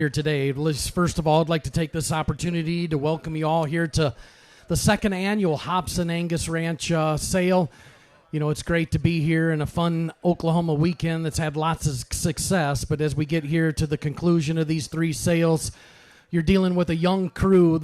here today. First of all, I'd like to take this opportunity to welcome you all here to the second annual Hopson Angus Ranch sale. You know, it's great to be here in a fun Oklahoma weekend that's had lots of success, but as we get here to the conclusion of these three sales, you're dealing with a young crew,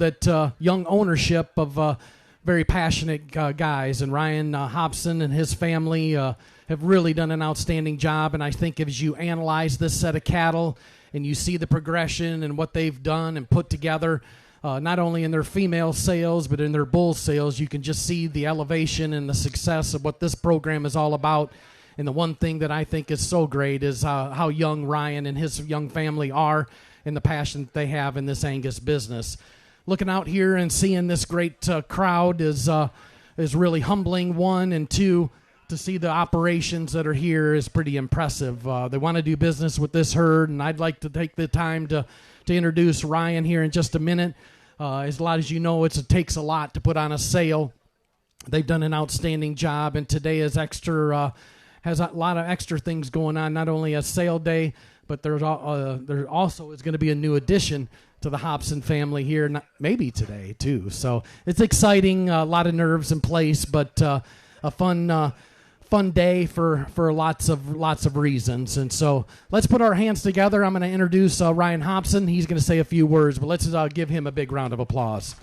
young ownership of very passionate guys, and Ryan Hopson and his family have really done an outstanding job, and I think as you analyze this set of cattle and you see the progression and what they've done and put together, not only in their female sales but in their bull sales, you can just see the elevation and the success of what this program is all about. And the one thing that I think is so great is how young Ryan and his young family are and the passion that they have in this Angus business. Looking out here and seeing this great crowd is really humbling, one, and two, to see the operations that are here is pretty impressive. They want to do business with this herd, and I'd like to take the time to introduce Ryan here in just a minute. As a lot as you know, it takes a lot to put on a sale. They've done an outstanding job, and today is has a lot of extra things going on, not only a sale day, but there also is going to be a new addition to the Hopson family here, maybe today too. So it's exciting, a lot of nerves in place, but a fun day for lots of reasons. And so let's put our hands together. I'm going to introduce Ryan Hopson. He's going to say a few words, but let's give him a big round of applause.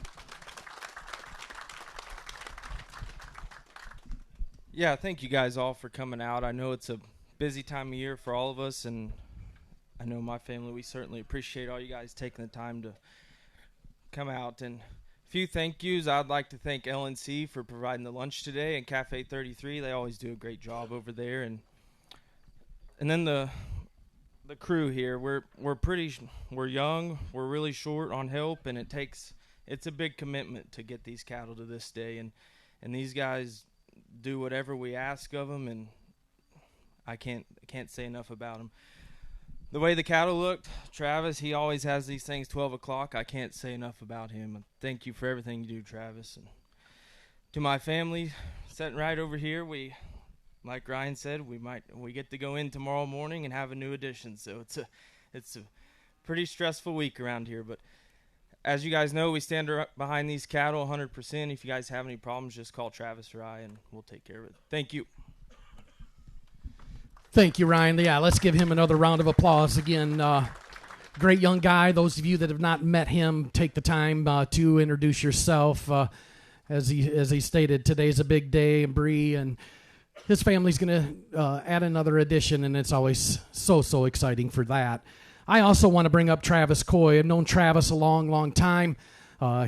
Yeah, thank you guys all for coming out. I know it's a busy time of year for all of us, and I know my family, we certainly appreciate all you guys taking the time to come out. And a few thank yous. I'd like to thank LNC for providing the lunch today, and Cafe 33. They always do a great job over there. And then the crew here. We're young. We're really short on help, and it's a big commitment to get these cattle to this day. And these guys do whatever we ask of them, and I can't say enough about them. The way the cattle looked, Travis, he always has these things 12 o'clock. I can't say enough about him. Thank you for everything you do, Travis. And to my family, sitting right over here, like Ryan said, we get to go in tomorrow morning and have a new addition. So it's a pretty stressful week around here. But as you guys know, we stand behind these cattle 100%. If you guys have any problems, just call Travis or I, and we'll take care of it. Thank you. Thank you, Ryan. Yeah, let's give him another round of applause. Again, great young guy. Those of you that have not met him, take the time to introduce yourself. As he stated, today's a big day, and Bree and his family's going to add another addition, and it's always so exciting for that. I also want to bring up Travis Coy. I've known Travis a long time.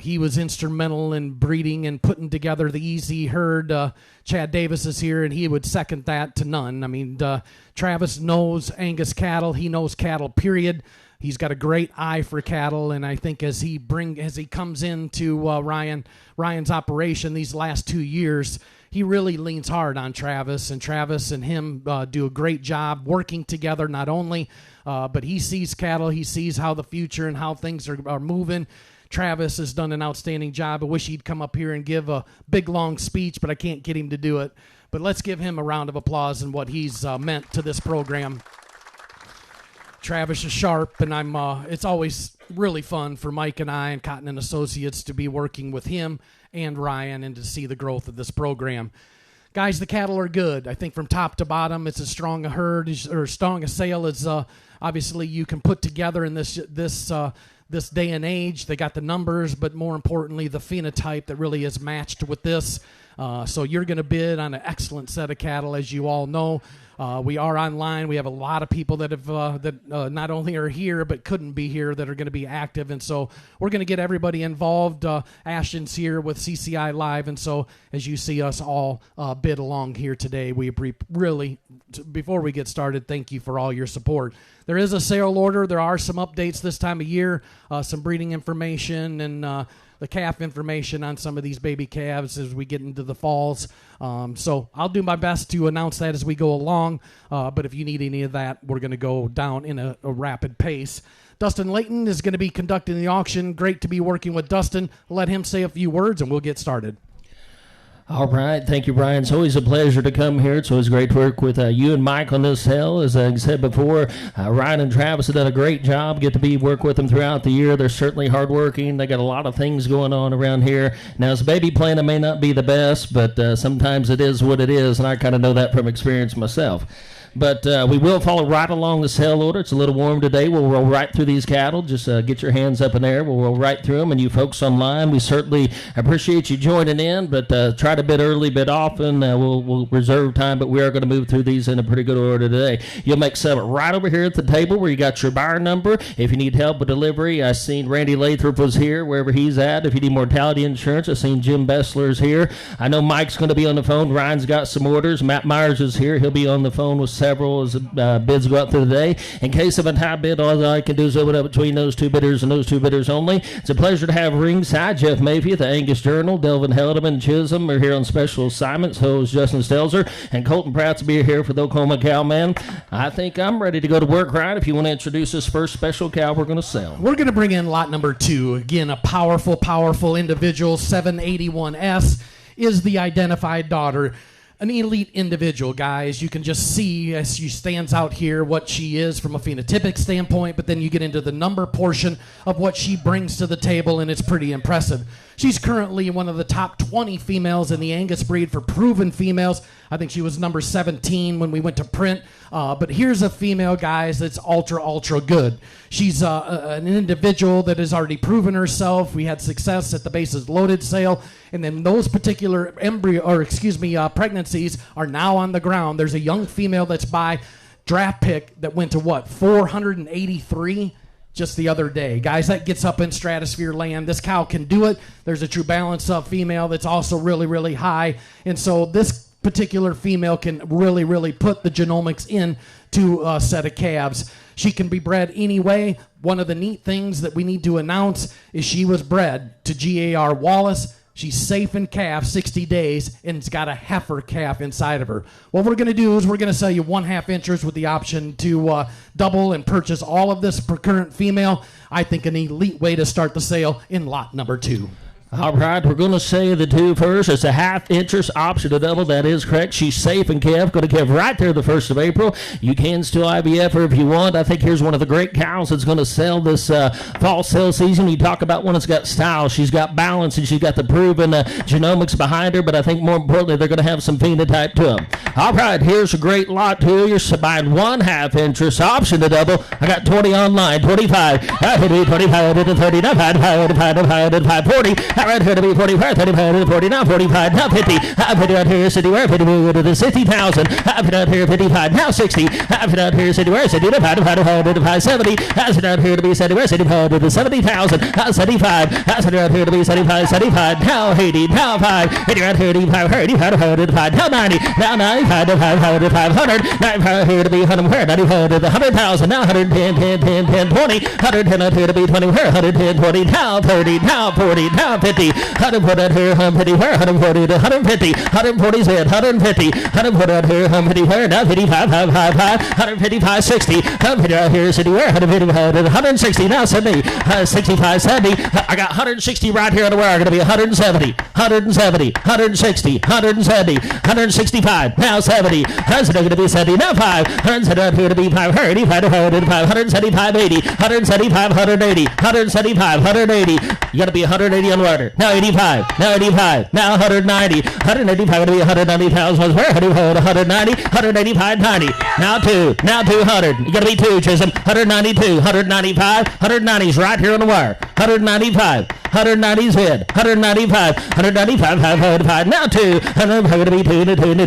He was instrumental in breeding and putting together the Easy herd. Chad Davis is here, and he would second that to none. I mean, Travis knows Angus cattle. He knows cattle, period. He's got a great eye for cattle, and I think as he comes into Ryan's operation these last 2 years, he really leans hard on Travis, and Travis and him do a great job working together, not only, but he sees cattle, he sees how the future and how things are moving. Travis has done an outstanding job. I wish he'd come up here and give a big, long speech, but I can't get him to do it. But let's give him a round of applause and what he's meant to this program. Travis is sharp, and it's always really fun for Mike and I and Cotton and Associates to be working with him and Ryan and to see the growth of this program. Guys, the cattle are good. I think from top to bottom, it's as strong a herd or strong a sale as obviously you can put together in this day and age. They got the numbers, but more importantly, the phenotype that really is matched with this. So you're going to bid on an excellent set of cattle, as you all know. We are online. We have a lot of people that have not only are here but couldn't be here that are going to be active, and so we're going to get everybody involved. Ashton's here with CCI Live, and so as you see us all bid along here today, we really, before we get started, thank you for all your support. There is a sale order. There are some updates this time of year, some breeding information and the calf information on some of these baby calves as we get into the falls. So I'll do my best to announce that as we go along, but if you need any of that, we're going to go down in a rapid pace. Dustin Layton is going to be conducting the auction. Great to be working with Dustin. Let him say a few words, and we'll get started. All right. Thank you, Brian. It's always a pleasure to come here. It's always great to work with you and Mike on this hill. As I said before, Ryan and Travis have done a great job. Get to work with them throughout the year. They're certainly hardworking. They got a lot of things going on around here. Now, as a baby plan, it may not be the best, but sometimes it is what it is, and I kind of know that from experience myself. But we will follow right along the sale order. It's a little warm today. We'll roll right through these cattle. Just get your hands up in there. We'll roll right through them. And you folks online, we certainly appreciate you joining in. But try to bid early, bid often. We'll reserve time, but we are going to move through these in a pretty good order today. You'll make settlement right over here at the table where you got your buyer number. If you need help with delivery, I seen Randy Lathrop was here, wherever he's at. If you need mortality insurance, I seen Jim Bessler's here. I know Mike's going to be on the phone. Ryan's got some orders. Matt Myers is here. He'll be on the phone with several as bids go out through the day. In case of a tie bid, all I can do is open up between those two bidders and those two bidders only. It's a pleasure to have ringside Jeff Mayfield, the Angus Journal, Delvin Heldeman, Chisholm are here on special assignments. So is Justin Stelzer, and Colton Pratt's be here for the Oklahoma Cowman. I think I'm ready to go to work, Ryan. If you want to introduce this first special cow we're going to sell. We're going to bring in lot number 2. Again, a powerful individual. 781S is the identified daughter. An elite individual, guys. You can just see as she stands out here what she is from a phenotypic standpoint, but then you get into the number portion of what she brings to the table, and it's pretty impressive. She's currently one of the top 20 females in the Angus breed for proven females. I think she was number 17 when we went to print. But here's a female, guys, that's ultra good. She's an individual that has already proven herself. We had success at the bases loaded sale. And then those particular pregnancies are now on the ground. There's a young female that's by draft pick that went to 483 just the other day. Guys, that gets up in stratosphere land. This cow can do it. There's a true balance of female that's also really high. And so this particular female can really put the genomics in to a set of calves. She can be bred anyway. One of the neat things that we need to announce is she was bred to GAR Wallace. She's safe in calf 60 days, and it's got a heifer calf inside of her. What we're going to do is we're going to sell you 1/2 interest with the option to double and purchase all of this per current female. I think an elite way to start the sale in lot number 2. All right, we're going to say the 2 first. It's a 1/2 interest option to double. That is correct. She's safe in calf. Going to calf right there the 1st of April. You can still IVF her if you want. I think here's one of the great cows that's going to sell this fall sale season. You talk about one that's got style. She's got balance, and she's got the proven genomics behind her, but I think more importantly, they're going to have some phenotype to them. All right, here's a great lot to you. You're buying 1/2 interest option to double. I got 20 online, 25, 25 to 30, 5 40. Right here to be 45, 35, 49, 45, now 50. I put it out here, city where 50, we go to the 60,000. I put it out here, 55, now 60. I put it out here, city where 75, 70. I put it out here to be 70 where 75 to the 70,000. 75. I put it out here to be 75, now 80, now 5. 80 right here to be 5, 85, now 90, now 95 to 500. 95 here to be 100, 95 to the 100,000. Now 110, 10, 20. 110 out here to be 20, 110, 20, now 30, now 40, now 50. 100 out here, 150, 140 to 150, 140 is it, 150, 100 out here, 150, now 55, 155, 60, 150 out here, city where, 155 to 160, now 70, 65, 70, I got 160 right here on the wire, going to be 170, 170, 160, 170, 165, now 70, that's going to be 70, now 5, 170 out here to be 5, 85 to 175, 80, 175, 180, 175, 180, you got to be 180 on the wire. Now 85, now 85, now 190, 185 to be 190,000 where 190, 185, 90, now 2, now 200, you gotta be 2, Chisholm, 192, 195, 190's right here on the wire, 195, 190's hit, 195, 195, 505, now 2, 100, gonna be 2,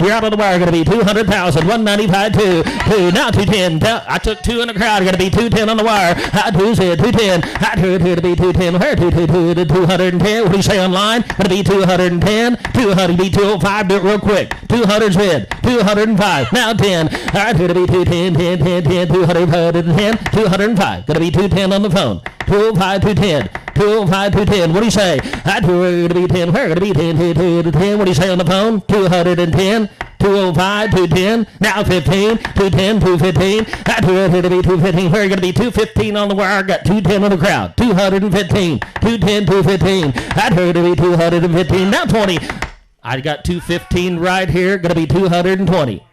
you're out on the wire, gonna be 200,000, 195, 2, now 210, I took 2 in the crowd, gonna be 210 on the wire, 2's hit, 210, 2 to be 210, where 2 to 210, what do you say online? Gonna be 210, 200 be 205, do it real quick, 200's hit, 205, now 10, all right, here to be 210, 10, 210, 205, gonna be 210 on the phone, 205, 210, 205, 210, what do you say? I do to be 10, where gonna be 10, 10, what do you say on the phone? 210, 205, 210, now 15, 210, 215, I do it to be 215, where are you going to be 215 on the wire? I got 210 on the crowd, 215, 210, 215, I do it to be 215, now 20. I got 215 right here. Going to be 220.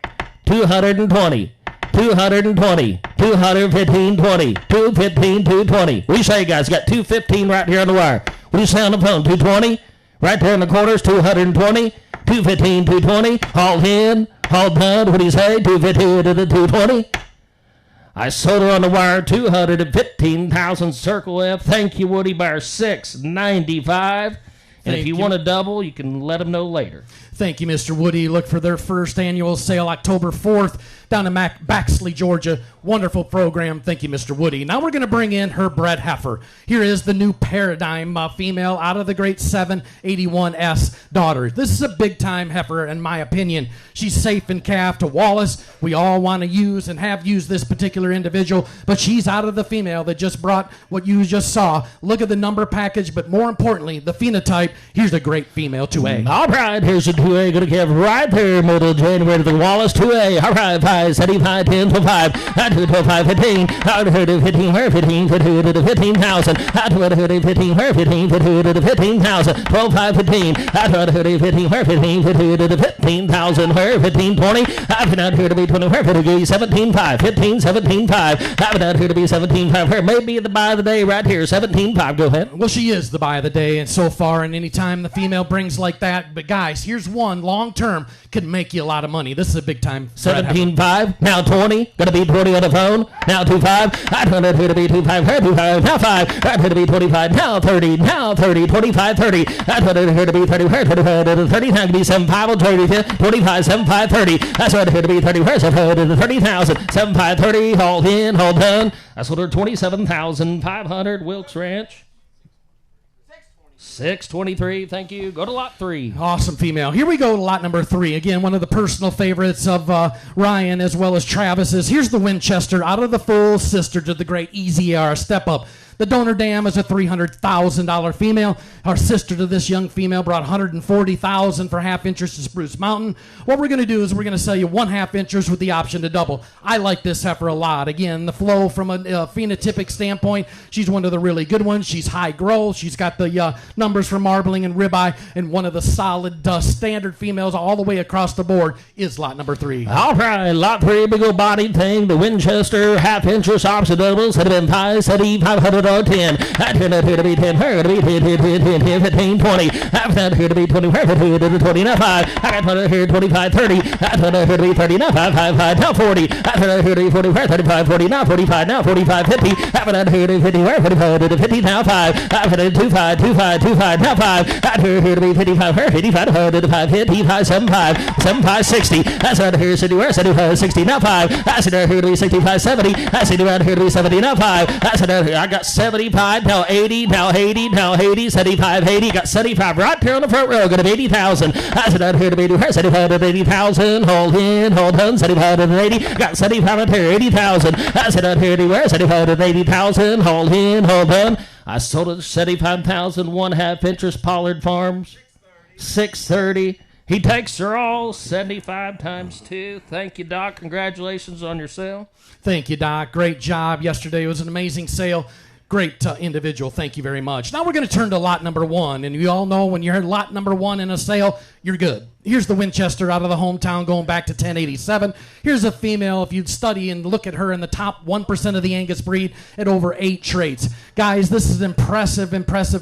220. 220, 215, 20, 215, 220. What do you say, guys? Got 215 right here on the wire. What do you say on the phone? 220? Right there in the corners, 220, 215, 220. Hauled in, hauled down. What do you say? 215 to the 220. I sold her on the wire, 215,000 Circle F. Thank you, Woody, by $695. And if you want to double, you can let them know later. Thank you, Mr. Woody. Look for their first annual sale October 4th down in Baxley, Georgia. Wonderful program. Thank you, Mr. Woody. Now we're going to bring in her bred heifer. Here is the new Paradigm female out of the great 781S daughter. This is a big-time heifer, in my opinion. She's safe in calf to Wallace. We all want to use and have used this particular individual, but she's out of the female that just brought what you just saw. Look at the number package, but more importantly, the phenotype. Here's a great female 2A. All right, here's a 2A. Going to give right there, middle January to the Wallace 2A. All right, 5, 75, 10 to 5. 5, 15. Out to 15, where 15, to 15,000. Out to 15, where 15, to 15,000. 12, 5, 15. Out to 15, where 15, to 15,000. Where 15, 20. I've been out here to be 20, where 15, 17, 5. 15, 17, 5. I've been out here to be 17, 5. Where may be the buy of the day right here, 17, 5. Go ahead. Well, she is the buy of the day, and so far, and anytime the female brings like that, but guys, here's one long term can make you a lot of money. This is a big time. 17.5. Now 20. Gonna be 20 on the phone. Now 2.5. I want it to be 2.5. 2.5. Now 5. I want it to be 25. Now 30. Now 30. 25. 30. I want it to be 30. Where 25 30. Now to be 7.5. 30. 25. 7.5. 30. That's what it to be 30. Where's it to 30,000? 7.5. 30. Hold in. Hold done. I sold her 27,500. Wilkes Ranch. 623, thank you. Go to lot 3. Awesome female. Here we go to lot number 3. Again, one of the personal favorites of Ryan as well as Travis's. Here's the Winchester out of the full sister to the great Easy AR Step Up. The donor dam is a $300,000 female. Our sister to this young female brought $140,000 for half interest to Spruce Mountain. What we're going to do is we're going to sell you 1/2 interest with the option to double. I like this heifer a lot. Again, the flow from a phenotypic standpoint, she's one of the really good ones. She's high growth. She's got the numbers for marbling and ribeye, and one of the solid standard females all the way across the board is lot number 3. All right, lot 3, big old body thing. The Winchester, half interest, opposite doubles, had been high, said 500. 10. I turn out here to be 10. Her to be 10, 15, 20. I've got here to be 20. Her to 20. Now 5. I got here 25, 30. I turn out here to be 30. Now 5, 5, now 40. I turn out here to be 40. Where 35, 40. Now 45. Now 45, 50. I've got here to be 50. Where 45 to 50. Now 5. I've got 25, 25, 25. Now 5. I turn here to be 55. Where 55 to 5. 55, 75, 75, 60. That's right here. 60. Where 75, 60. Now 5. I sit out here to be 65, 70. I sit around here to be 70. Now 5. I sit out here. I got 75, now 80, now 80, now 80, 75, 80. Got 75 right here on the front row. Got 80,000. I said out here to be 75 to 80,000. Hold in, hold on. 75 to 80. Got 75 right here, 80,000. I said out here to where 75 to 80,000. Hold in, hold on. I sold it 75,000. 1/2 interest. Pollard Farms. 630. He takes her all 75 times 2. Thank you, Doc. Congratulations on your sale. Thank you, Doc. Great job yesterday. It was an amazing sale. Great individual. Thank you very much. Now we're going to turn to lot number 1. And you all know when you're lot number 1 in a sale, you're good. Here's the Winchester out of the hometown going back to 1087. Here's a female, if you'd study and look at her in the top 1% of the Angus breed at over 8 traits. Guys, this is impressive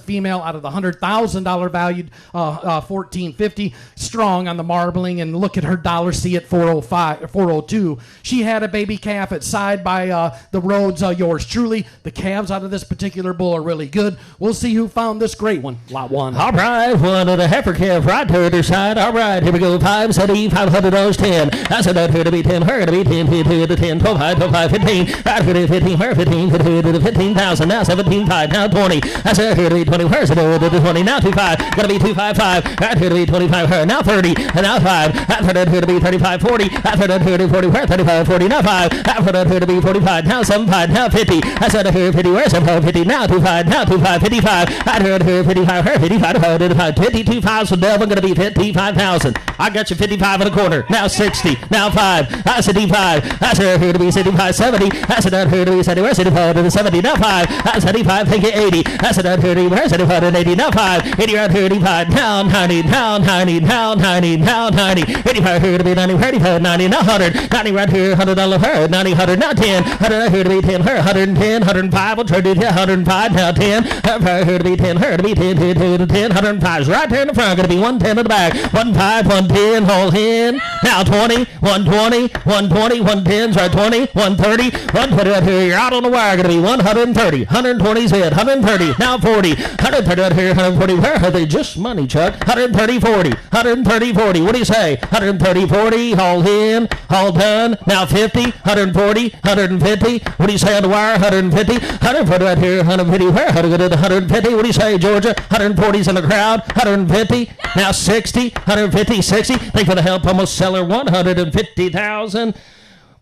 female out of the $100,000 valued 1450. Strong on the marbling, and look at her $C at 402. She had a baby calf at side by the roads, yours truly. The calves out of this particular bull are really good. We'll see who found this great one. Lot 1. All right, one of the heifer calf right to her side. All right. Here we go. 5, 70, $500, 10. I said out here to be 10. Her to be 10, 15 to 10, 12, 5, 12, 5, 15. Out here to 15. Her 15 to 15,000. Now 17, 5. Now 20. I said out here to be 20. Where's it to 20? Now 25. Gonna be 255. Out here to be 25. Her now 30. And now 5. I said out here to be 35, 40. I said out here to be 40. Where 35, 40. Now 5. I said out here to be 45. Now 75. Now 50. I said out here 50. Where's 50? Now 25. Now 25, 55. Out here to 55. Her 55. 52,000. Devil gonna be 55,000. 50,000. I got you 55 in a corner. Now 60. Now 5. I said 5. I said here to be 75, 70. I said out here to be 75 to the 70. Now 5. I said 85, think it 80. I said out here to be 75 and 80. Now 5. 80 right here to 85. Now 90. Now 90. Now 90. Now 90. 85 here to be 90. 85, 90. Now 100. 90 right here. $100 her. 90, 100. Now 10. 100 right here to be 10 her. 110. 105. We'll try to do 105. Now 10. Right here to be 10 her. To be 10. 10. 10. 105 is right here in the front. Going to be 110 in the back. 15. 110. Hold in. Now 20. 120. 120. 110's right 20. 130. 120 right here. You're out on the wire. Going to be 130. 120's hit. 130. Now 40. 130 right here. 140. Where are they? Just money, Chuck. 130. 40. 130. 40. What do you say? 130. 40. Hold in. Hold done. Now 50. 140. 150. What do you say on the wire? 150. 140 right here. 150. Where? 150. What do you say, Georgia? 140's in the crowd. 150. Now 60. 150. 60. Thank you for the help. Almost seller 150,000.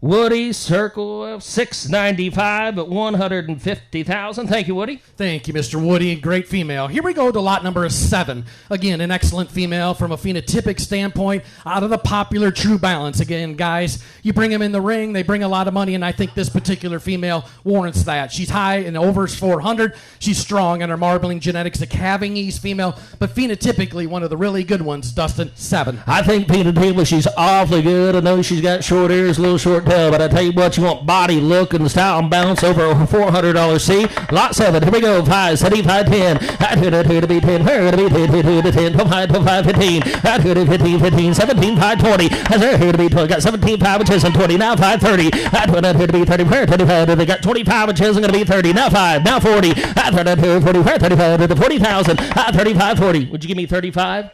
Woody, circle of 695 at 150,000. Thank you, Woody. Thank you, Mr. Woody. Great female. Here we go to lot number 7. Again, an excellent female from a phenotypic standpoint out of the popular True Balance. Again, guys, you bring them in the ring, they bring a lot of money, and I think this particular female warrants that. She's high in overs 400. She's strong in her marbling genetics, a calving ease female, but phenotypically one of the really good ones, Dustin, 7. I think phenotypically she's awfully good. I know she's got short ears, a little short tail, but I tell you what, you want body, look, and style and balance over a $400 C. Lot 7. Here we go. 5, 75, 10. I do it here to be 10. Here to be 10, 10, 12, 5, 15. I do it 15, 15, 17, 5, 20. As they're here to be 20. Got 17, 5 inches and 20. Now 5, 30. I do it here to be 30. Where 35? They got 25 inches and going to be 30. Now 5. Now 40. I do it here 40. Where 35? To 40,000. 35, 40. Would you give me 35?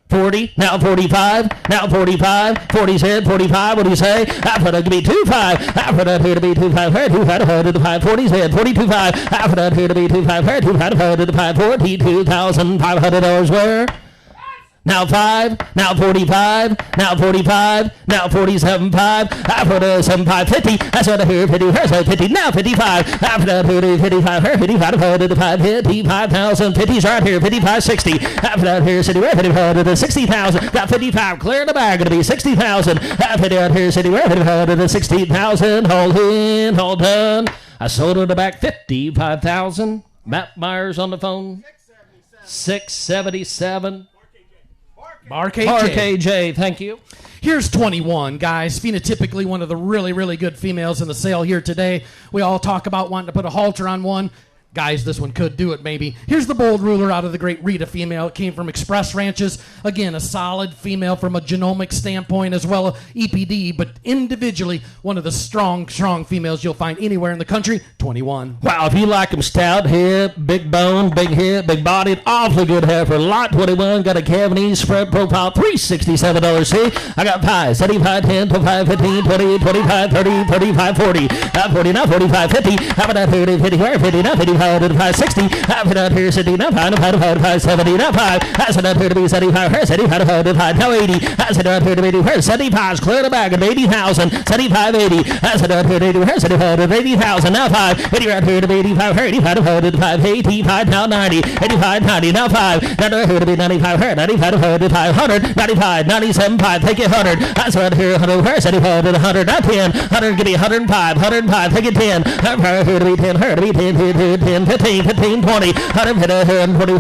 40, now 45, now 45, 40's head, 45, what do you say? I put it to be 25, I put it here to be 25, here, 25, to the 5, 40's head, 42, 5, I put it here to be 25, here, 25, to the 5, $42,500 where? Now 5, now 45, now 45, now 47, 5. I put a 75, 50. That's what I hear, 50, here's 50, now 55. I put a 55, here, 55, to the 5, 55,000, 50's right here, 55, 60. I put out here, 55, to the 60,000. Got 55, clear in the bag, going to be 60,000. I put out here, 55, to the 60,000. Hold in, hold done. I sold her the back, 55,000. Matt Myers on the phone, 677. Mark KJ, thank you. Here's 21, guys. Phenotypically one of the really, really good females in the sale here today. We all talk about wanting to put a halter on one. Guys, this one could do it, maybe. Here's the bold ruler out of the great Rita female. It came from Express Ranches. Again, a solid female from a genomic standpoint as well as EPD, but individually, one of the strong females you'll find anywhere in the country. 21. Wow, if you like them stout hip, big bone, big hip, big bodied, awfully good hair for lot 21. Got a cavity spread profile, $367 C. I got 5, 75, 10, 25, 15, 20, 25, 30, 35, 40. 40, now 45, 50. How about that 30, 50, where 50, now 55. To the 560, I put out here 60, now 5, 70, now 5. I said out here to be 75, here 75, to 5, now 80. I said out here to be 75's clear the bag of 80,000, 75, 80. I said out here to be 75 to 80,000, now 5. 80 out here to be 85, here 85 to the 5, 85, now 90, 85, 90, now 5. Now out here to be 95, here 95 to 500, 95, 97, 5, take it 100. I said out here 100, here 75 to the 100, now 10, 100, give me 105, 105, take it 10. I'm here to be 10, here to be 10, 15, 15, 20, 120, 110, 20,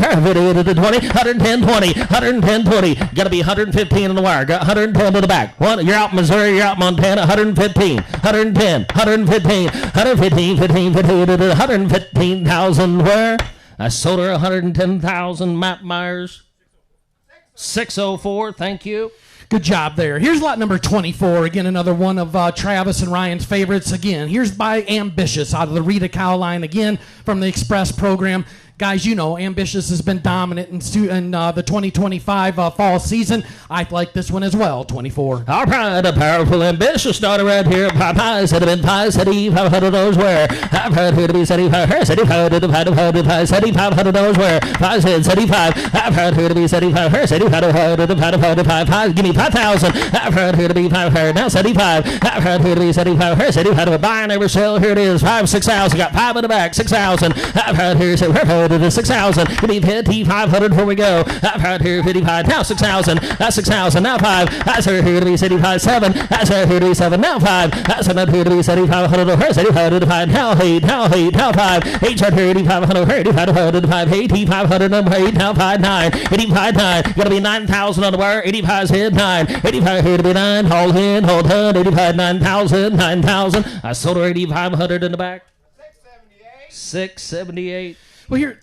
110, 20. Got to be 115 in the wire. Got 110 to the back. One, you're out Missouri, you're out Montana, 115, 110, 115, 115, 15, 15, 115,000 where? I sold her 110,000, Matt Myers. 604, thank you. Good job there. Here's lot number 24. Again, another one of Travis and Ryan's favorites. Again, here's by Ambitious out of the Rita cow line. Again, from the Express program. Guys, you know, Ambitious has been dominant in the 2025 fall season. I like this one as well, 24. All right, a powerful Ambitious starter right here. Popeyes had been $500 where? I've heard here to be 75, here 75 to the 5, $7,500 where? 5 said 75. I've heard here to be 75, here 75 to the 5, give me 5,000. I've heard here to be 500, now 75. I've heard here to be 75, here 75 to buy and never sell. Here it is, 5, 6,000. Got 5 in the back, 6,000. I've heard here, to the 6,000. Give me 5,500. Here we go. Right here, 55. Now 6,000. That's 6,000. Now 5. That's here to be 75. 7. That's here to be 7. Now 5. That's here to be 7,500. Over 7,500. Now 8. Now 8. Now 5. 8 right here, 8,500. 8,500. 8,500. Number 8. Now 5. 9. 85. 9. Gonna be 9,000 on the wire. 85's hit. 9. 85 here to be 9. Hold in. Hold on. 85. 9,000. 9,000. I sold her 8,500 in the back. 678. Well, here,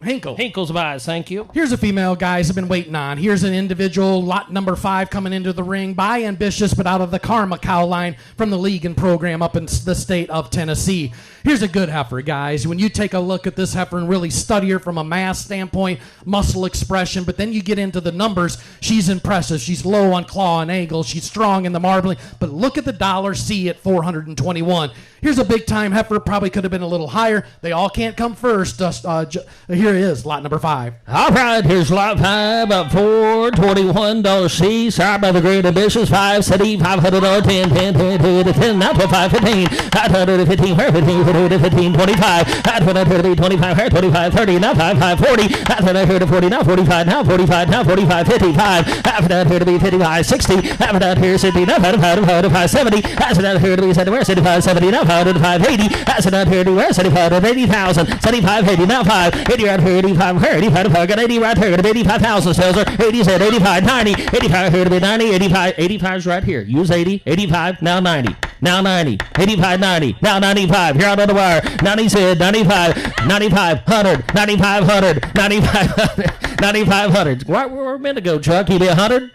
Hinkle. Hinkle's buys, thank you. Here's a female, guys, I've been waiting on. Here's an individual, lot number 5, coming into the ring by Ambitious, but out of the Karma cow line from the league and program up in the state of Tennessee. Here's a good heifer, guys. When you take a look at this heifer and really study her from a mass standpoint, muscle expression, but then you get into the numbers, she's impressive. She's low on claw and angle. She's strong in the marbling, but look at the $C at 421. Here's a big-time heifer, probably could have been a little higher. They all can't come first. Here it is, lot number 5. All right, here's lot 5 at $421 Sorry by the great ambitious 5, city, $500, 10, 10, 10, 10, 10, now 25, 15, 15, 15, 25, 25, 25, 30, now 5, 5, 40, after that here to 40, now 45, now 45, now 45, 55, after that here to be 55, 60, after that here 60, now 5, 70, after that here to be 75, 70, now 5, 80, after that here to be 75, 80,000, 75, 80, now 5, 80 right here, 85, 85, got 80 right here, 85,000 sales are 80, 85, 90, 85 here to be 90, 85, 85's right here, use 80, 85, now 90, now 90, 85, 90, now 95, you're out on the wire, 96, 95, 95, 100, 9500, 9500, 9500. Where were a minute ago, Chuck? You be 100?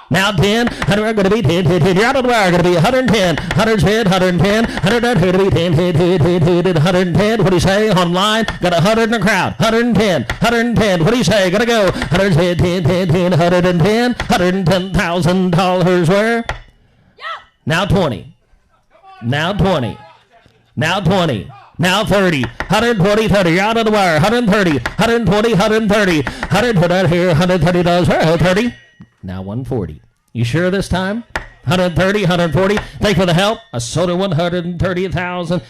Now 10, 100 are going to be 10, 10, 10. You're out on the wire, going to be 110, 100's hit, 110, 100 out here to be 10, 10, 10, 10, 10, 10, 110. What do you say? Online, got 100 in the crowd, 110, 110. What do you say? Going to go, 100's hit, 10, 10, 10, 110, $110,000 where? Now 20, now 20, now 20. Now 30, 120, 30, you're out on the wire, 130, 120, 130, 100 out here, $130 where? 30. Now 140. You sure this time? 130, 140. Thank you for the help. I sold her 130,000.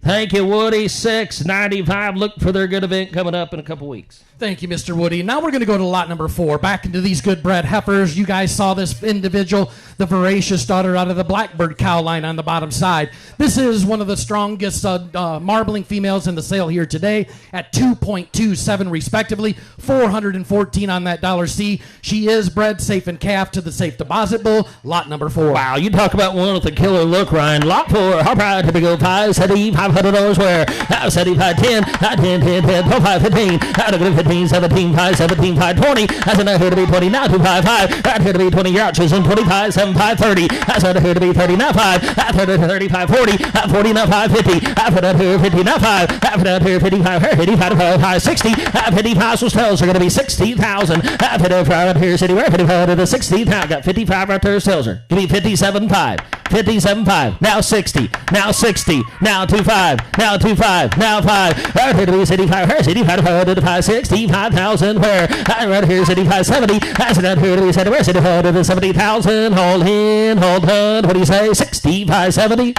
Thank you, Woody. 695. Look for their good event coming up in a couple weeks. Thank you, Mr. Woody. Now we're going to go to lot number 4. Back into these good bred heifers. You guys saw this individual, the voracious daughter out of the Blackbird cow line on the bottom side. This is one of the strongest marbling females in the sale here today at 2.27 respectively, 414 on that $C. She is bred safe and calf to the safe deposit bull. Lot number 4. Wow, you talk about one with a killer look, Ryan. Lot 4. How proud to be go 5, $500 where? 75, 10, 10, 10, 10, 12, 5, 15, 15, 17, 5, 17, 5, 20. That's not here to be 20, now 2, 5, 5. That's here to be 20, you're out choosing 25, 7, 5, 30. That's not here to be 30, now 5. That's here to 35, 40. 40, now 5, 50. After that here, 50, now 5. After that here, 55, 55, 5, 60. 55 so sales are going to be 60,000. After that right here, city where? 55 to 60. Now got 55 right there sales are. Give me 57, 5. 57, 5. Now 60. Now 60. Now 25. Now 25. Now 5. Right here to be 65. Here, 65 to 5, 65,000. Where? Right here, 65, 70. That's not here to be 70. 65 to 70,000. Hold in. Hold on. What do you say? 65, 70.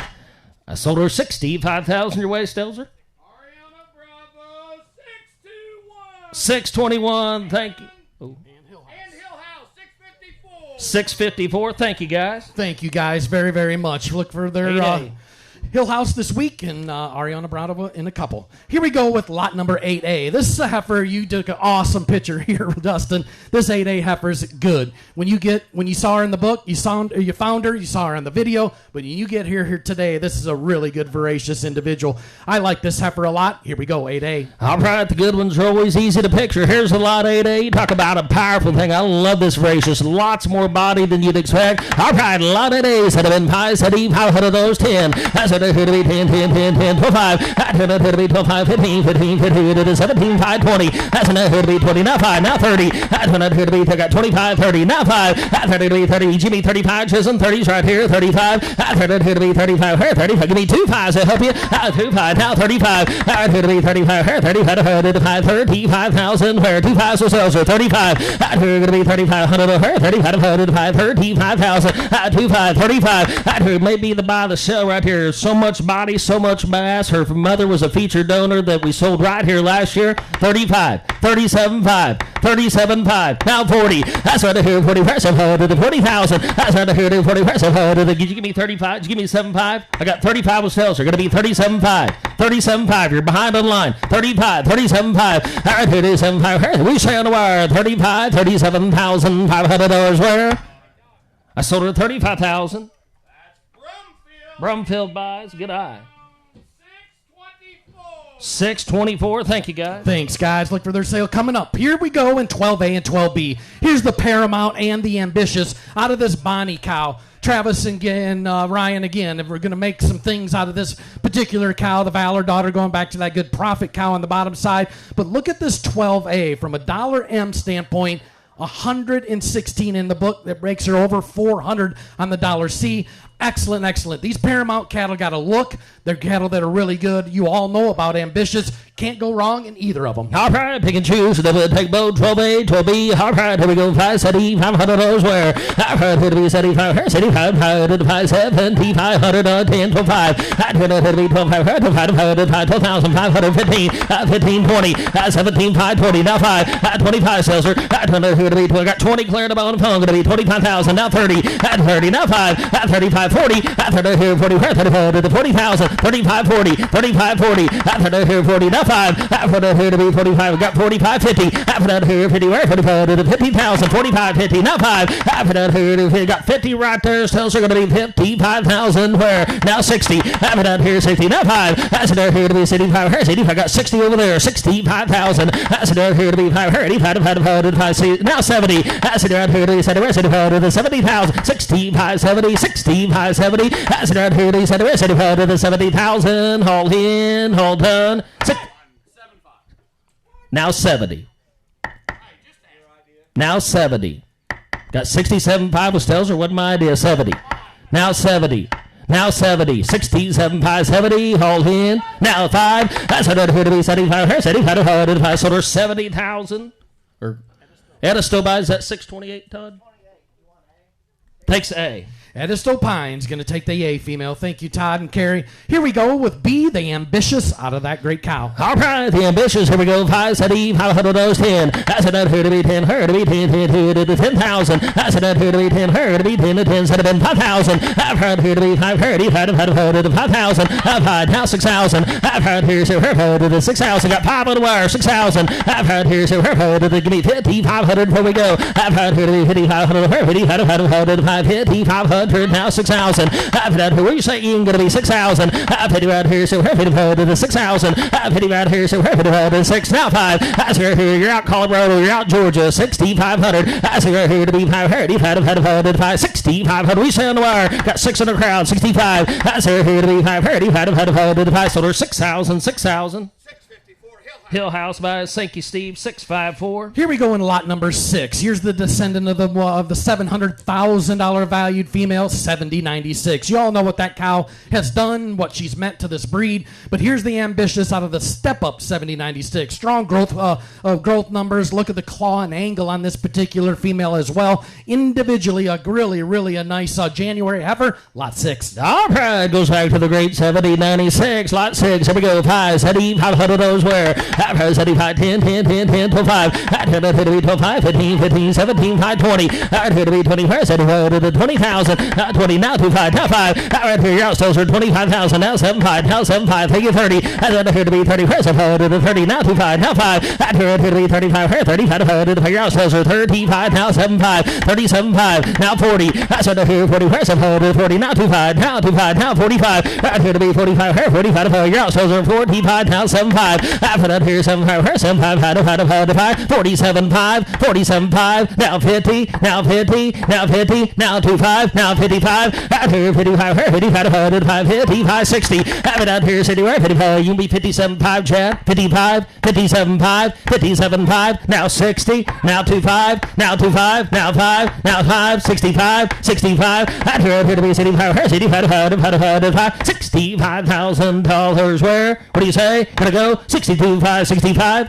I sold her 65,000 your way, Stelzer. Ariana Bravo, 621. 621. Thank you. Oh. And Hill House, 654. 654. Thank you, guys. Thank you, guys, very, very much. Look for their Hill House this week and Ariana Bravo in a couple. Here we go with lot number 8A. This is a heifer. You took an awesome picture here, Dustin. This 8A heifer is good. When you saw her in the book, you found her, you saw her on the video, but when you get here today, this is a really good, voracious individual. I like this heifer a lot. Here we go, 8A. All right, the good ones are always easy to picture. Here's a lot 8A. Talk about a powerful thing. I love this voracious. Lots more body than you'd expect. All right, a lot of A's that have been pies, that even 500 of those 10. That's what here to be 10, 10, 10, 10, 12, 5. That's here to be 12, 5, 15, 15, 15, to 17, 5, 20. That's not here to be 20, now 5, now 30. That's not here to be, I got 25, 30, now 5. That's here to be 30, Jimmy 35, Chisholm 30's right here, 35. That's here to be 35, here, 35. Give me 2 5s to help you. 2 5, now 35. That's here to be 35, here, 35, 35,000, where 2 5s will sell, so 35. That's here to be 3,500, here, 35,000. 2 5, 35. That here may be the buy, the sell right here. So so much body, so much mass. Her mother was a featured donor that we sold right here last year. 35, 37.5, 37.5. Now 40. That's right here. 40 percent to the 40,000. That's right here. 40 percent to the. Did you give me 35? Did you give me 7.5? I got 35 with sales. You're going to be 37.5. 37.5. You're behind on line. 35, 37.5. All right, 37.5. We say on the wire. 35, $37,500 where? I sold her at 35,000. Brumfield buys. Good eye. 624. Thank you, guys. Thanks, guys. Look for their sale coming up. Here we go in 12A and 12B. Here's the Paramount and the Ambitious out of this Bonnie cow. Travis and Ryan again. If we're going to make some things out of this particular cow, the Valor daughter, going back to that good profit cow on the bottom side. But look at this 12A from a $M standpoint. 116 in the book. That breaks her over 400 on the $C. Excellent, excellent. These Paramount cattle got a look. They're cattle that are really good. You all know about Ambitious. Can't go wrong in either of them. All right, pick and choose. Then we'll take both 12A, 12B. All right, here we go. $500 where? All right, here to be 75, 75, 70, 500, 10, 12, 5. I'm going to be 12, 12,515, 15, 20, 17, 5, 20, now 5, 25 sales her. I'm going to be 12, got 20 cleared about on the phone. Going to be 25,000, now 30, 30, now 5, 35, 40, 30, here, 40, 35 to the 40,000, 35, 40, 35, 40, 30, here, 40, now 5, here to be 45, got 45, 50, here, 50, where, 45 to the 50,000, 45, 50, now 5, here, got 50 right there, sales are going to be 55,000, where, now 60, here, 60, now 5, that's here to be 65, here, 65, got 60 over there, 65,000, that's here to be 5, here, 85, now 70, that's here to be 75 to the 70,000, 65, 70, 65, 70, that's here to be 75 to the 70,000, hold in, hold done, now 70. Now 70. Got 67.5 with sales, or wasn't my idea? 70. Now 70. Now 70. 67.5, 70. Hold in. Now 5. That's here to be 75. 75. Sold her 70,000. Or Edisto buys that 628, Todd? Takes A. Edisto Pine's going to take the A female. Thank you, Todd and Carrie. Here we go with B, the Ambitious, out of that great cow. All right, the Ambitious. Here we go. 5, 70, 500, 10. That's it, here to be 10, her to be 10, 10 to 10,000. That's it, here to be 10, her to be 10 to 10, set up 5,000. I've heard here to be 5, her to 5,000. I've heard now 6,000. I've heard here, so her to the 6,000. Got 5 on the wire, 6,000. I've heard here, so her to the give me 5,500 before we go. I've heard here to be 5,500, her 5,500. Now 6,000. I've got where you say Ian going to be 6,000. I've hit right here, so happy to vote to the 6,000. I've hit right here, so happy to vote to 6. Now 5. That's here, you're out Colorado, you're out Georgia, 6,500. That's here to be 500. You've had to vote to 5, 6,500. We say on the wire, got 6 in the crowd, 65. That's here to be 500. You've had to vote to 5. Sold her 6,000, 6,000. Hill House by thank you, Steve. 654. Here we go in lot number 6. Here's the descendant of the $700,000 valued female, 7096. You all know what that cow has done, what she's meant to this breed. But here's the Ambitious out of the Step Up 7096. Strong growth numbers. Look at the claw and angle on this particular female as well. Individually, a really a nice January heifer. Lot 6. All right, goes back to the great 7096. Lot 6. Here we go. 5, 500 those where. 75, 10, 10, 10, 10, 12, 5. Here to be 12, 5, 15, 15, 17, 5, 20. Here to be 25, 75 to the 20,000. 20, now 25, now 5. Right here, your sales are 25,000, now 75, now 75, take you 30. Here to be 30, 75 to the 30, now 25, now 5. Here to be 35, here 35 to the your sales are 35, now 75, 37, 5, now 40. That's here 40, 75 to 40, now 25, now 25, now 45. Here to be 45, here 45 to your sales are 45, now 75. After that, here 75, 75, 47, 5, 47, 5, now 50, now 50, now 50, now 25, now 55, out here 55, 55, 55, 60, have it out here, 55, you can be 57, 5, Chad, 55, 57, 5, 57, 5, now 60, now 25, now 25, now 5, now 5, 65, 65, out here to be 65, $65,000, where? What do you say? Gonna go 62, 5, 65.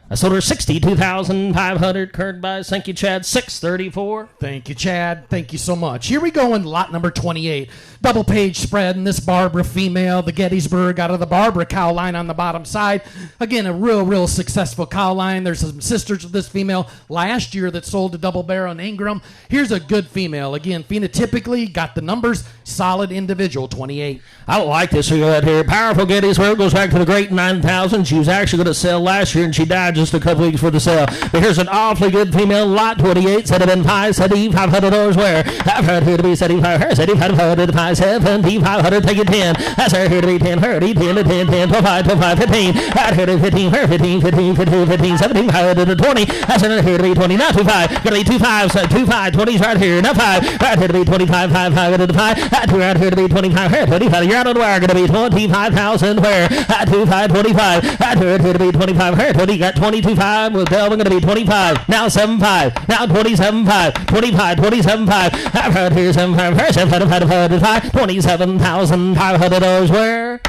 I sold her 62,500. Current buys. Thank you, Chad. 634. Thank you, Chad. Thank you so much. Here we go in lot number 28. Double page spread, and this Barbara female, the Gettysburg out of the Barbara cow line on the bottom side. Again, a real successful cow line. There's some sisters of this female last year that sold a double barrel in Ingram. Here's a good female. Again, phenotypically, got the numbers, solid individual, 28. I like this right here. Powerful Gettysburg goes back to the great 9,000. She was actually going to sell last year, and she died just a couple weeks before the sale. But here's an awfully good female, lot 28. Said it been $500 where? I've heard here to be 75, her 75, 500, take it 10. That's her here to be 10, 30, 10 to 10, 10, 12, 12, 15. I've heard it 15, her 15, 15, 15, 15, 17, 500 to 20. That's her here to be 20, not 25. Gonna be 25, so 25, 20's right here, not 5. Right here to be 25, 5, 5 to 5. That's right here to be 25, her 25. You're out on the wire, gonna be 25,000 where? 25, 25. That's her here to be 25, her 20. Got 22.5. Well, Delvin gonna be 25. Now 7.5. Now 27.5. 25, 27.5. I've heard here 7.5, her 7.5. $27,500 where?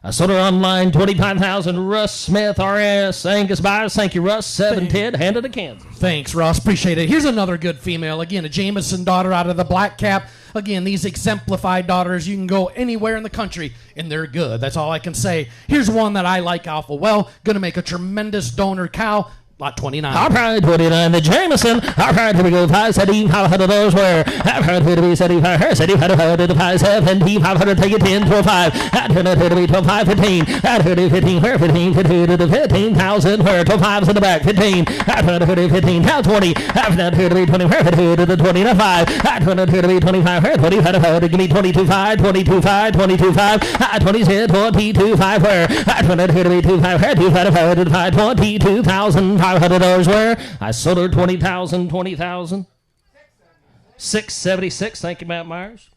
I sold her online, 25,000. Russ Smith, RS, Angus buys. Thank you, Russ. 710, handed to Kansas. Thanks, Ross. Appreciate it. Here's another good female. Again, a Jameson daughter out of the Black Cap. Again, these exemplified daughters, you can go anywhere in the country, and they're good. That's all I can say. Here's one that I like awful well. Going to make a tremendous donor cow. Lot 29. All right, 29. The Jameson. All right, here we go. $500 where? I've heard here to be 75. Her 75 to 570. 500. Take it 10, 12, 5. I've heard here to be 12, 5, 15. I've heard it 15. Where 15? 15 to 15,000. Where 12 5s in the back. 15. I've heard here to be 15. Now 20. I've heard here to be 20. Where 15 to the 20 to 5. I've heard here to be 25. Where 25 to give me 22 5, 22 5, 22 5. 20 10, 22 5. Where I've heard here to be 25. Where 25 to 5, 22,000. $500 where? I sold her 20,000, 20,000. 676. Thank you, Matt Myers.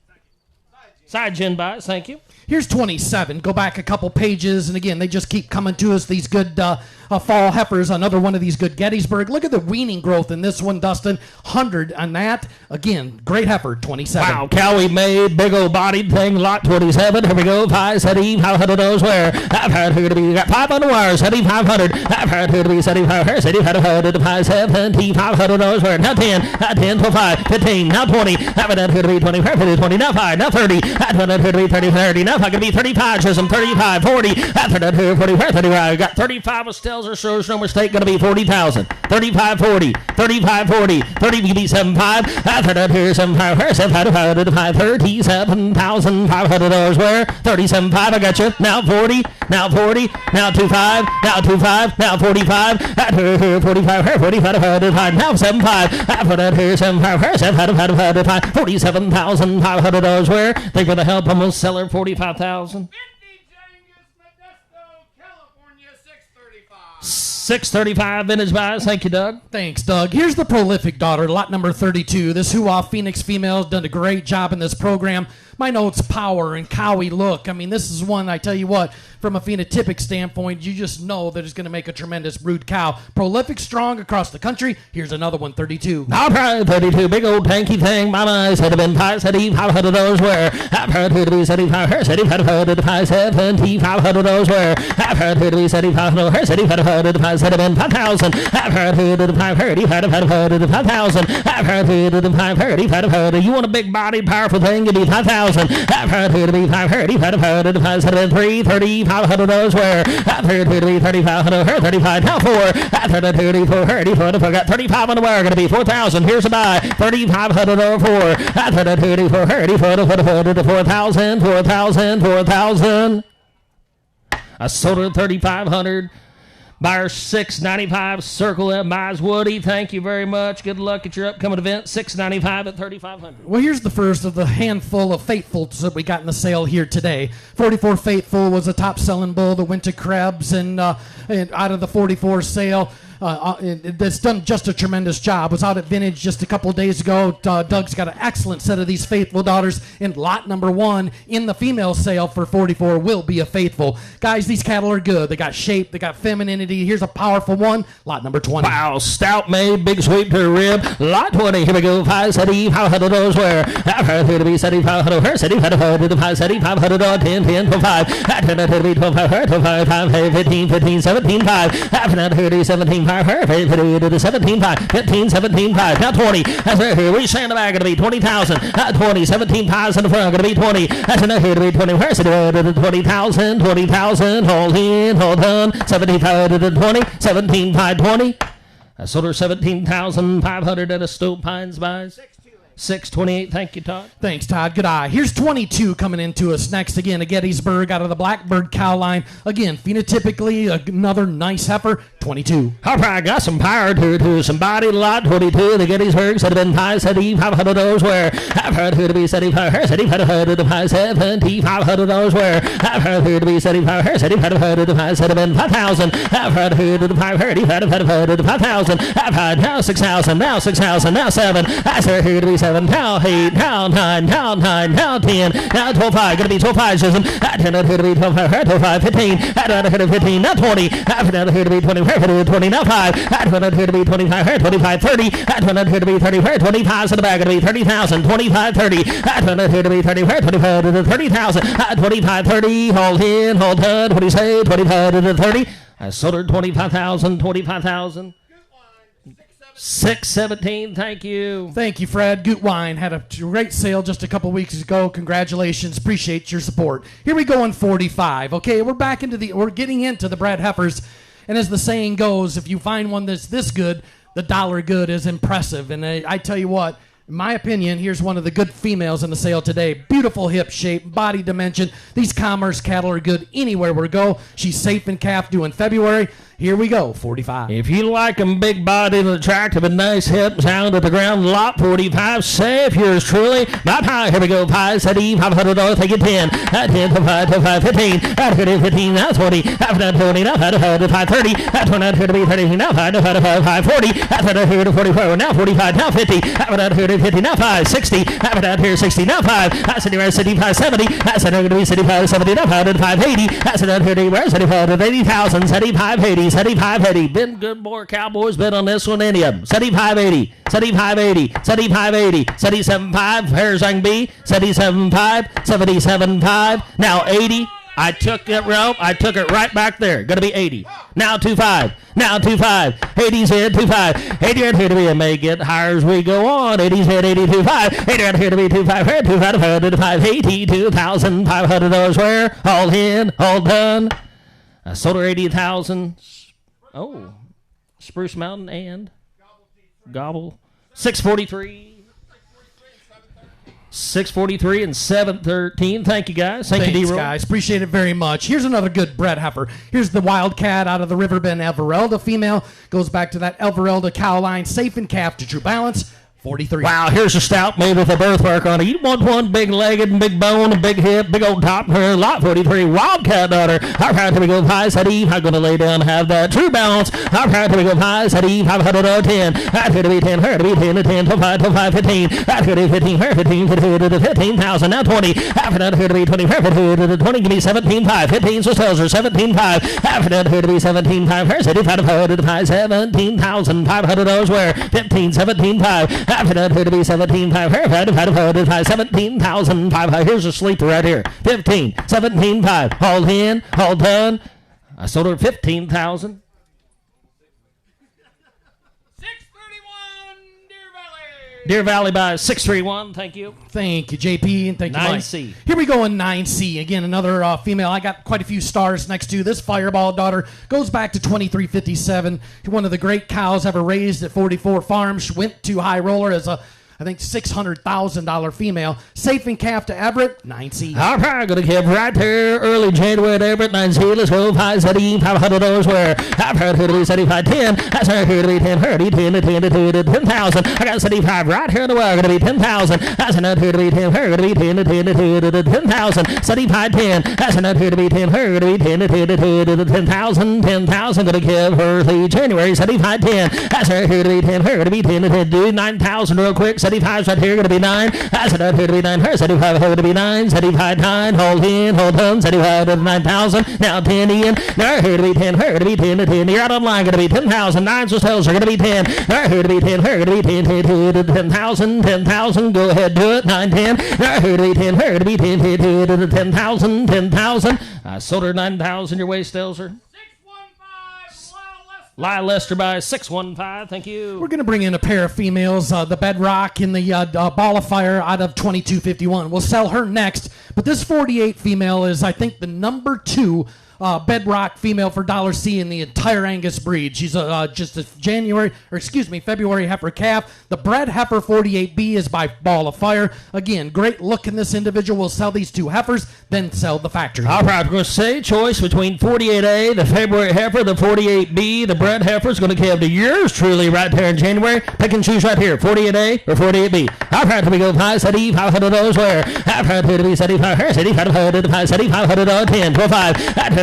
Side gen buys. Thank you. Here's 27. Go back a couple pages, and again, they just keep coming to us, these good fall heifers. Another one of these good Gettysburg. Look at the weaning growth in this one, Dustin. 100 on that. Again, great heifer, 27. Wow, Cowie made, big old bodied thing, lot 27. Here we go, $500 where? I've heard here to be, got 500 wires, 7,500. I've heard here to be 75, 75 to 570, $500 where? Now 10, 10 to 5, 15, now 20. I've heard here to be 20, 20, now 5, now 30. I've heard here to be 30, 30. Now if I could be 35, shows them 35, 40. I've heard here 40, 35. I got 35 of Stelz or shows no mistake, going to be 40,000. 35, 40, 35, 40, 30, give me 75. I've heard here 75, 75, 37,500 where? 37.5, I got you. Now 40, now 40, now 25, now 25, now 45. I've heard here 45, 45, now 75. I've heard here 75, 75, 47,500 where? Think for the help, almost sell her 45,000. Vintage Angus Modesto, California, 635. 635 vintage buys. Thank you, Doug. Thanks, Doug. Here's the prolific daughter, lot number 32. This Hoo-Ah Phoenix female has done a great job in this program. My notes, power and cowy look. I mean, this is one, I tell you what, from a phenotypic standpoint, you just know that it's going to make a tremendous brood cow. Prolific, strong across the country. Here's another one, 32. All right, 32. Big old tanky thing. My eyes had been $500 where? I've heard here to be 75, 75 to 570, $500 where? I've heard here to be 75, 75 to 570, 5,000. I've heard here to the 530, 5,000. I've heard here to the 530, 5,000. You want a big body, powerful thing? Give me 5,000. I've heard here to be 530, 5,000, 330, $500 where? I've heard here to be 35, 35, now 4. I've heard here to be 430, got 35 on the wire, going to be 4,000. Here's a buy, 3,500 or 4. I've heard here to be 430, 4,000, 4,000. I sold her 3,500. Buyer 695, circle that buys Woody. Thank you very much. Good luck at your upcoming event. 695 at 3,500. Well, here's the first of the handful of Faithfuls that we got in the sale here today. 44 Faithful was a top-selling bull that went to Krebs, and out of the 44 sale, that's done just a tremendous job. Was out at Vintage just a couple of days ago. Doug's got an excellent set of these faithful daughters, and lot number 1 in the female sale for 44 will be a faithful. Guys, these cattle are good. They got shape, they got femininity. Here's a powerful one, lot number 20. Wow, stout made, big sweep to the rib. Lot 20, here we go. 575 those where. After here to be 75 her, 75 to the 575 10, 10, 12, 5. After that, here to be 12, 5, 12, 5, 15, 15, 17, 5. After that, here to be 17, 5, her, 15, to the 17, 5, 15, 17, 5. Now 20. That's right here. We say in the back, going to be 20,000. 20, 17 pies in the front, going to be 20. That's enough here to be 20. Where's it? 20,000, 20,000. Hold in, hold on. 75 to the 20, 17, 5, 20. I sold her 17,500 at a Stowe Pines buys. 628. Thank you, Todd. Thanks, Todd. Good eye. Here's 22 coming into us next. Again, a Gettysburg out of the Blackbird cow line. Again, phenotypically, another nice heifer. 22. All right, got some power to some body. Lot 22. The Gettysburgs had been 500 those where. I've heard who to be 75 her, 75 to the 5,500 those where. I've heard who to be 75 her, 75 to the 5,000. I've heard who to the 5,000 to the 5,000. I've heard now 6,000, now 6,000, now 7. I said who to be 7, now 8, now 9, now 9, now 10, now 12, 5. Gonna be 12, 5, Susan. I turned out here to be 12, 5, 15. I turned out here to 15, now 20. I turned out here to be 20, 20, now 5. I turned out here to be 25, 25, 30. I turned out here to be 30, 25 in the back. Gonna be 30,000, 25, 30. I turned out here to be 30, 25 to the 30,000. 25, 30. Hold in, hold on. What do you say? 25 to the 30. I sold her 25,000, 25,000. 617, thank you. Thank you, Fred. Gutwein had a great sale just a couple weeks ago. Congratulations. Appreciate your support. Here we go on 45. Okay, we're getting into the Brad heifers. And as the saying goes, if you find one that's this good, the dollar good is impressive. And I tell you what, in my opinion, here's one of the good females in the sale today. Beautiful hip shape, body dimension. These commerce cattle are good anywhere we go. She's safe in calf due in February. Here we go, 45. If you like them big bodied and attractive and nice hip sound at the ground, lot 45, safe, yours truly. My pie, here we go, pie, said Eve, $500, take it 10. 10 to 5 to 5, 15. Out here to 15, now 20. After that 20, now 5 to 5 to 5, 30. After that here to be 30, now 5 to 5 to 5, 5, 40. After that here to 44, now 45, now 50. After that here to 50, now 5, 60. After that here 60, now 5. I said here 65, 70. I said here to be 65, 70, now 5 to 5, 80. I said that here to be 75 to 80,000, 75, 80. 7580. Been good more Cowboys bet on this one, any of them. 7580. 7580. 7580. 775. Here's I can be. 775. 775. Now 80. I took it rope. I took it right back there. Gonna be 80. Now 25. Now 25. 80's head 25. 80 right here to be. It may get higher as we go on. 80's head 82.5. 80 right here to be 25. 25 to 5. 82,500 dollars where? All in. All done. I sold her 80,000. Oh, Spruce Mountain and Gobble. 643. 643 and 713. Thank you, guys. Thank you, D-Roll. Thanks, guys. Appreciate it very much. Here's another good bred heifer. Here's the Wildcat out of the Riverbend Alvarelda female. Goes back to that Alvarelda cow line. Safe and calf to True Balance. 43. Wow, here's a stout made with a birthmark on it. You want one big-legged and big bone and big hip, big old top her. Lot 43, Wildcat daughter. All right, here we go. High, said Eve. I'm going to lay down and have that True Balance. All right, here we go. High, said Eve. 500 10. Right here to be 10. Her to be 10 to 10 to 5 to 5, 15. Right here to be 15. Her 15 to 15,000. Now 20. After that, here to be 20. Her 15 to 20. Give me 17.5. 15 so tells her 17.5. After that, here to be 17.5. Her 75 to 5. 17,500 dollars where? 15, 17.5. After that, here to be 17.5. Her 5, 17,500. Here's a sleeper right here. 15, 17.5. Hold in, hold done. I sold her 15,000. 631 Deer Valley. Deer Valley by 631. Thank you. Thank you, JP, and thank you, Mike. 9C. Here we go in 9C. Again, another female. I got quite a few stars next to this Fireball daughter. Goes back to 2357. One of the great cows ever raised at 44 Farms. Went to High Roller as a I think $600,000 female. Safe and calf to Everett, 9C. All right, going to give right there early January to Everett, 9C. Let's go, 5 city, $500 where. I've heard here to be 75, 10. That's here to be 10, 30, 10 to 10 to 10,000. I got 75 right here in the well, going to be 10,000. That's another here to be 10, here to be 10 to 10 to 10,000. 75, 10. That's another here to be 10, here to be 10 to 10 to 10,000. 10,000, going to give early January, 75, 10. That's here to be 10, here to be 10 to 10 to 9,000 real quick. 75's right here, going to be 9. That's another here to be 9, here, 75 here to be 9. 75, 9, hold in, hold on. 75 to 9,000. Now 10 in. Now here to be 10, here to be 10 to 10. You're out on line, going to be 10,000. 9's or tails are going to be 10. Now here to be 10, here to be 10 to 10,000. 10,000, go ahead, do it. 9, 10. Now here to be 10, here to be 10 to 10,000. 10,000. I sold her 9,000 your way, Stelzer. 615, Lyle Lester by 615. Thank you. We're going to bring in a pair of females, the Bedrock and the Ball of Fire out of 2251. We'll sell her next, but this 48 female is, I think, the number 2 Bedrock female for $C in the entire Angus breed. She's just a February heifer calf. The bred heifer 48B is by Ball of Fire. Again, great look in this individual. We'll sell these 2 heifers, then sell the factory. All right, we're going to say choice between 48A, the February heifer, the 48B, the bred heifer is going to give to yours truly right there in January. Pick and choose right here, 48A or 48B. All right, here we go. 5 city, $500 where. All right, here to be 75, here, city, 500, 5 city, $500, 10, 12, 5.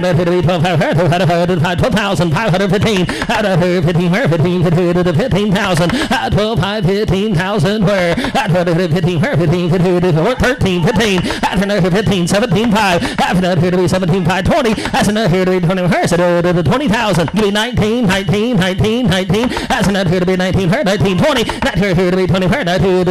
12,515, 15,000, 12, 5, 15,000, where 15, 13, 15, 17, 5, here to be 17, 5, 20, that's enough here to be 20, 20,000, give me 19, 19, 19, 19, that's enough here to be 19, 19, 20, not here to be 20,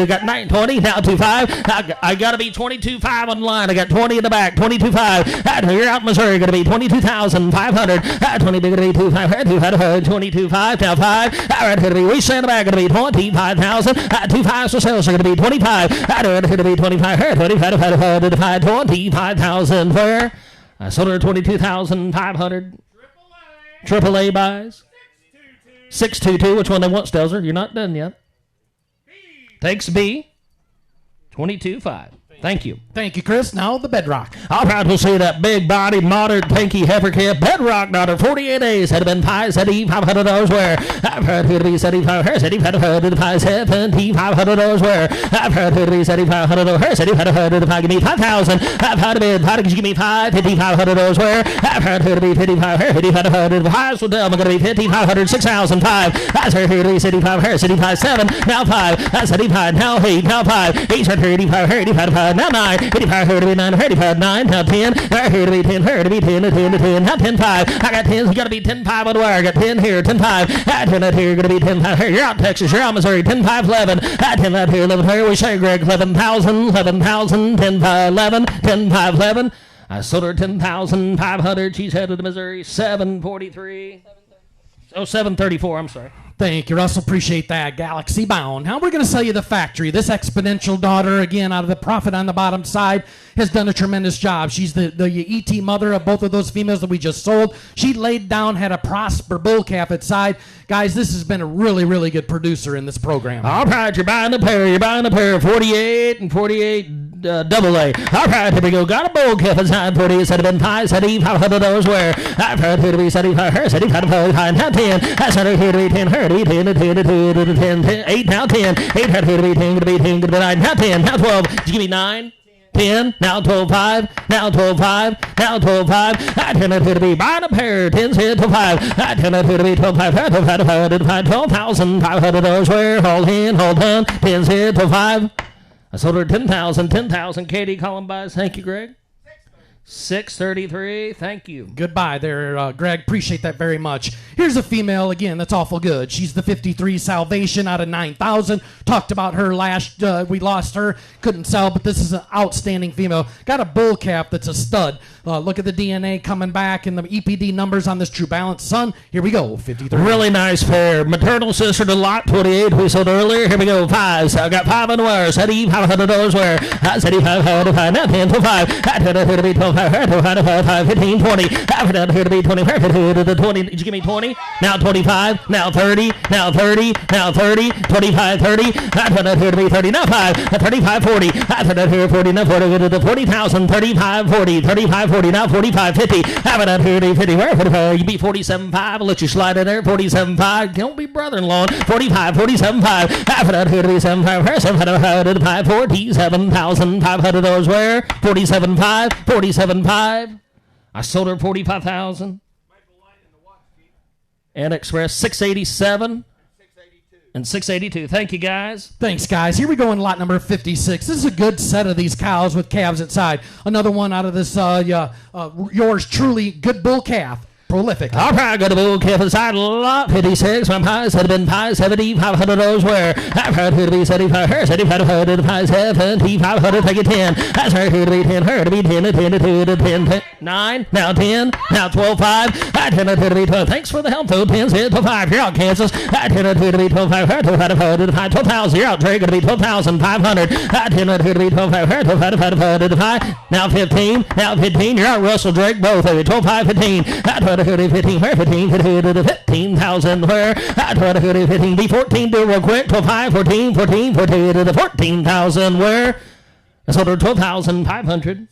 got 9, 20, now 2, 5, I got to be 22, 5 on the line, I got 20 in the back, 22, 5, you're out Missouri, going to be 22,500. 20 big to be 25, 22, 5, now 5. All right, here to be, we stand back, going to be 25,000. 2 5s for sales are going to be 25. Here to be 25, 25,000 for. I sold her 22,500. Triple A buys. 622. Which one they want, Stelzer? You're not done yet. Takes B. 22.5. Thank you. Thank you, Chris. Now the Bedrock. All right, we'll see that big body, moderate, pinky heifer calf, Bedrock daughter, 48 days, had been $500 where. I've heard who to be $75, $500 where. I've heard who to be $7,500, give me 5,000. I've had a bid, give me $5,500 where. I've heard who to be 5,500, highest will tell, I'm going to be 5,500, 6,005. I've heard who to be 75, 7, now 5, that's 75, now 8, now 5, 8, 85, now 9, 85, here to be 9, 85, 9, now 10, here to be 10, here to be 10, 10 to 10, now 10, 5, I got 10, you got to be 10, 5 on the wire, I got 10 here, 10, 5, 10 out here, going to be 10, 5 here, you're out Texas, you're out Missouri, 10, 5, 11, 10 out here, 11 here, we say Greg, 11,000, 10, 5, 11, 10, 5, 11, I sold her 10,500, she's headed to Missouri, 743, 734, I'm sorry. Thank you, Russell. Appreciate that. Galaxy Bound. Now we're going to sell you the factory. This exponential daughter, again, out of the profit on the bottom side, has done a tremendous job. She's the ET mother of both of those females that we just sold. She laid down, had a Prosper bull calf at side. Guys, this has been a really, really good producer in this program. All right, you're buying a pair. You're buying a pair of 48 and 48 double A. All right, here we go. Got a bull calf inside 48, said been $500 where. I've heard here to be 75, 75, now 10. That's here to be 10, here to be 10, 10, 8, now 10. 8 here to be 10, to be 10, to be 9, now 10, now 12. Did you give me 9? 10, now 12, 5, now 12, 5, now 12, 5. I turn out here to be buying a pair, 10's here to 5. I turn out here to be 12, 5, 12,500 where. Hold in, hold on, 10's here to 5. I sold her 10,000. Katie calling buys. Thank you, Greg. 633. Thank you. Goodbye there, Greg. Appreciate that very much. Here's a female, again, that's awful good. She's the 53 Salvation out of 9,000. Talked about her last, we lost her, couldn't sell, but this is an outstanding female. Got a bull calf that's a stud. Look at the DNA coming back and the EPD numbers on this True Balance son. Here we go, 53. Really nice pair. Maternal sister to lot 28 we sold earlier. Here we go, 5. So I got 5 on the wire. $7,500 where. $7,500, now 10 to 5. I turned out here to be 12. 15, 20. After that, here to be 20. The 20. Did you give me 20? Now 25. Now 30. Now 30. Now 30. 25, 30. After that, here to be 30. Now 5. 35, 40. After that, here 40. Now 40. The 40,000. 35, 40. 35, 40. Now 45, 50. After that, here to be 50. Where? You be 47.5. I'll let you slide in there. 47.5. Don't be brother-in-law. 45, 47.5. After that, here to be 75. 47.5. 47,500 dollars. Where? 47.5. 47.5. I sold her 45,000. And Express 687 and 682. Thank you, guys. Thanks, guys. Here we go in lot number 56. This is a good set of these cows with calves inside. Another one out of this yours truly good bull calf. Prolific. All right, go to bull calf inside lot 56. My pies had been pies 7,500 dollars. Where? I've heard who to be 75. Her 7,500 to pies 7,500. Take it 10. That's her who to be 10. Her to be 10 to 10 to 2 to 10 to 9. Now 10. Now 12 5. I 10 to 2 to be 12. Thanks for the help though. 10 to 5. You're out, Kansas. I 10 to 2 to be 12 5. Her to 5 to 5. 12,000. You're out, Drake. Going to be 12,500. I 10 to 2 to be 12 5. Her to 5 to 5. Now 15. Now 15. You're out, Russell, Drake. Both of you. 12 5 15. I 20 to 15. Where 15 to 15,000. Where? I 20 to 15. Be 14. Do real quick. 12 5 14 14 14 to the 14,000. Where? That's over 12,500.